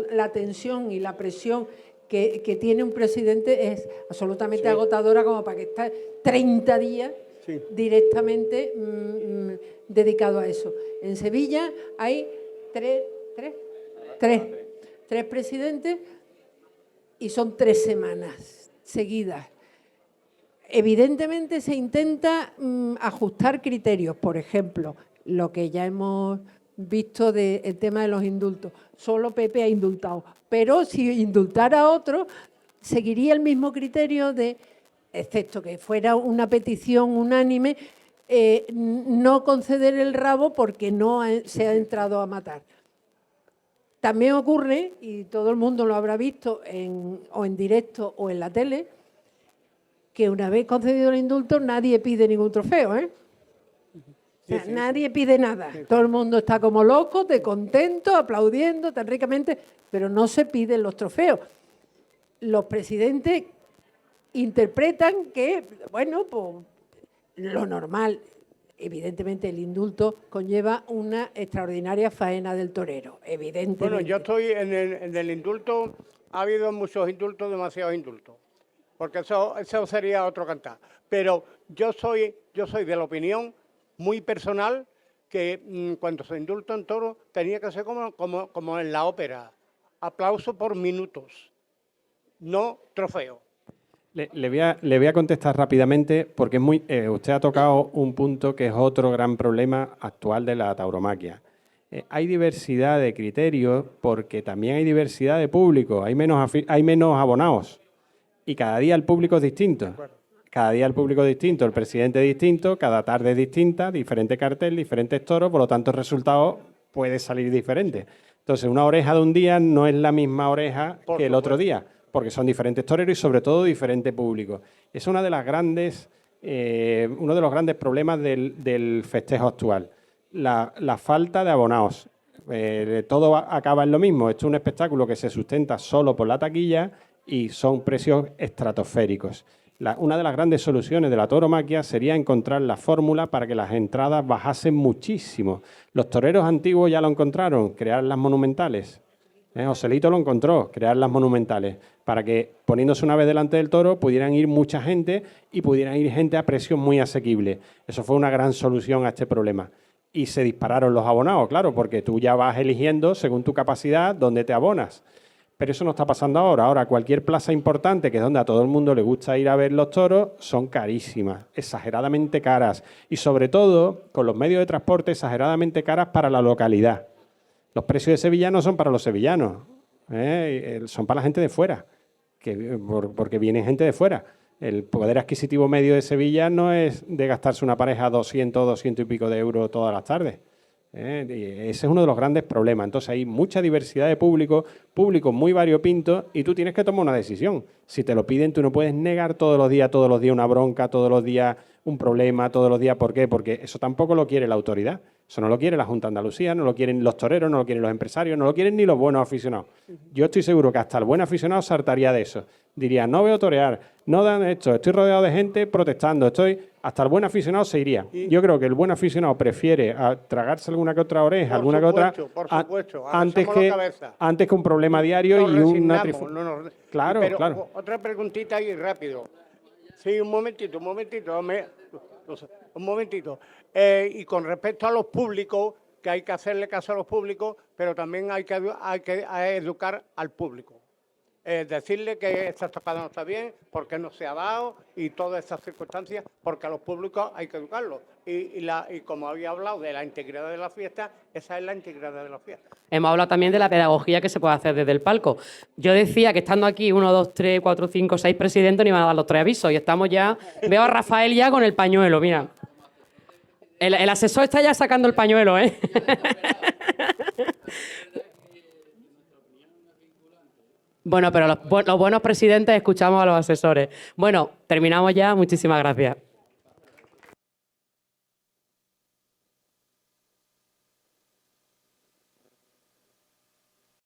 La tensión y la presión que tiene un presidente es absolutamente agotadora, como para que esté 30 días directamente dedicado a eso. En Sevilla hay tres presidentes y son 3 semanas seguidas. Evidentemente se intenta ajustar criterios, por ejemplo, lo que ya hemos visto del tema de los indultos. Solo Pepe ha indultado, pero si indultara a otro, seguiría el mismo criterio de, excepto que fuera una petición unánime, no conceder el rabo porque no se ha entrado a matar. También ocurre, y todo el mundo lo habrá visto o en directo o en la tele, que una vez concedido el indulto nadie pide ningún trofeo, ¿eh? Nadie pide nada. Todo el mundo está como loco, de contento, aplaudiendo tan ricamente, pero no se piden los trofeos. Los presidentes interpretan que, bueno, pues lo normal, evidentemente el indulto conlleva una extraordinaria faena del torero, evidentemente. Bueno, yo estoy en el indulto, ha habido muchos indultos, demasiados indultos, porque eso sería otro cantar. Pero yo soy de la opinión muy personal que cuando se indulta un toro tenía que ser como en la ópera, aplauso por minutos, no trofeo. Le voy a contestar rápidamente porque usted ha tocado un punto que es otro gran problema actual de la tauromaquia. Hay diversidad de criterios porque también hay diversidad de público, hay menos abonados y cada día el público es distinto. Cada día el público es distinto, el presidente es distinto, cada tarde es distinta, diferente cartel, diferentes toros, por lo tanto el resultado puede salir diferente. Entonces, una oreja de un día no es la misma oreja que el otro día, porque son diferentes toreros y sobre todo diferente público. Es uno de los grandes problemas del festejo actual, la falta de abonados. Todo acaba en lo mismo. Esto es un espectáculo que se sustenta solo por la taquilla y son precios estratosféricos. Una de las grandes soluciones de la tauromaquia sería encontrar la fórmula para que las entradas bajasen muchísimo. Los toreros antiguos ya lo encontraron, crear las monumentales. Joselito lo encontró, crear las monumentales, para que poniéndose una vez delante del toro pudieran ir mucha gente y pudieran ir gente a precios muy asequibles. Eso fue una gran solución a este problema. Y se dispararon los abonados, claro, porque tú ya vas eligiendo según tu capacidad dónde te abonas. Pero eso no está pasando ahora. Ahora, cualquier plaza importante, que es donde a todo el mundo le gusta ir a ver los toros, son carísimas, exageradamente caras. Y sobre todo, con los medios de transporte, exageradamente caras para la localidad. Los precios de Sevilla no son para los sevillanos, son para la gente de fuera, porque viene gente de fuera. El poder adquisitivo medio de Sevilla no es de gastarse una pareja 200, 200 y pico de euros todas las tardes. Y ese es uno de los grandes problemas. Entonces hay mucha diversidad de público muy variopinto, y tú tienes que tomar una decisión. Si te lo piden, tú no puedes negar todos los días una bronca, todos los días un problema, todos los días. ¿Por qué? Porque eso tampoco lo quiere la autoridad. Eso no lo quiere la Junta de Andalucía, no lo quieren los toreros, no lo quieren los empresarios, no lo quieren ni los buenos aficionados. Yo estoy seguro que hasta el buen aficionado saltaría de eso. Diría, no veo torear, no dan esto, estoy rodeado de gente protestando, hasta el buen aficionado se iría. Yo creo que el buen aficionado prefiere tragarse alguna que otra oreja, alguna que otra, antes que un problema diario y una Claro, pero, claro. Otra preguntita ahí rápido. Sí, un momentito. Y con respecto a los públicos, que hay que hacerle caso a los públicos, pero también hay que educar al público. Decirle que esta estocada no está bien, porque no se ha dado, y todas estas circunstancias, porque a los públicos hay que educarlos. Y como había hablado de la integridad de la fiesta, esa es la integridad de la fiesta. Hemos hablado también de la pedagogía que se puede hacer desde el palco. Yo decía que estando aquí 1, 2, 3, 4, 5, 6 presidentes, no iban a dar los 3 avisos. Y estamos ya... Veo a Rafael ya con el pañuelo, mira. El asesor está ya sacando el pañuelo, ¿eh? Bueno, pero los buenos presidentes escuchamos a los asesores. Bueno, terminamos ya. Muchísimas gracias.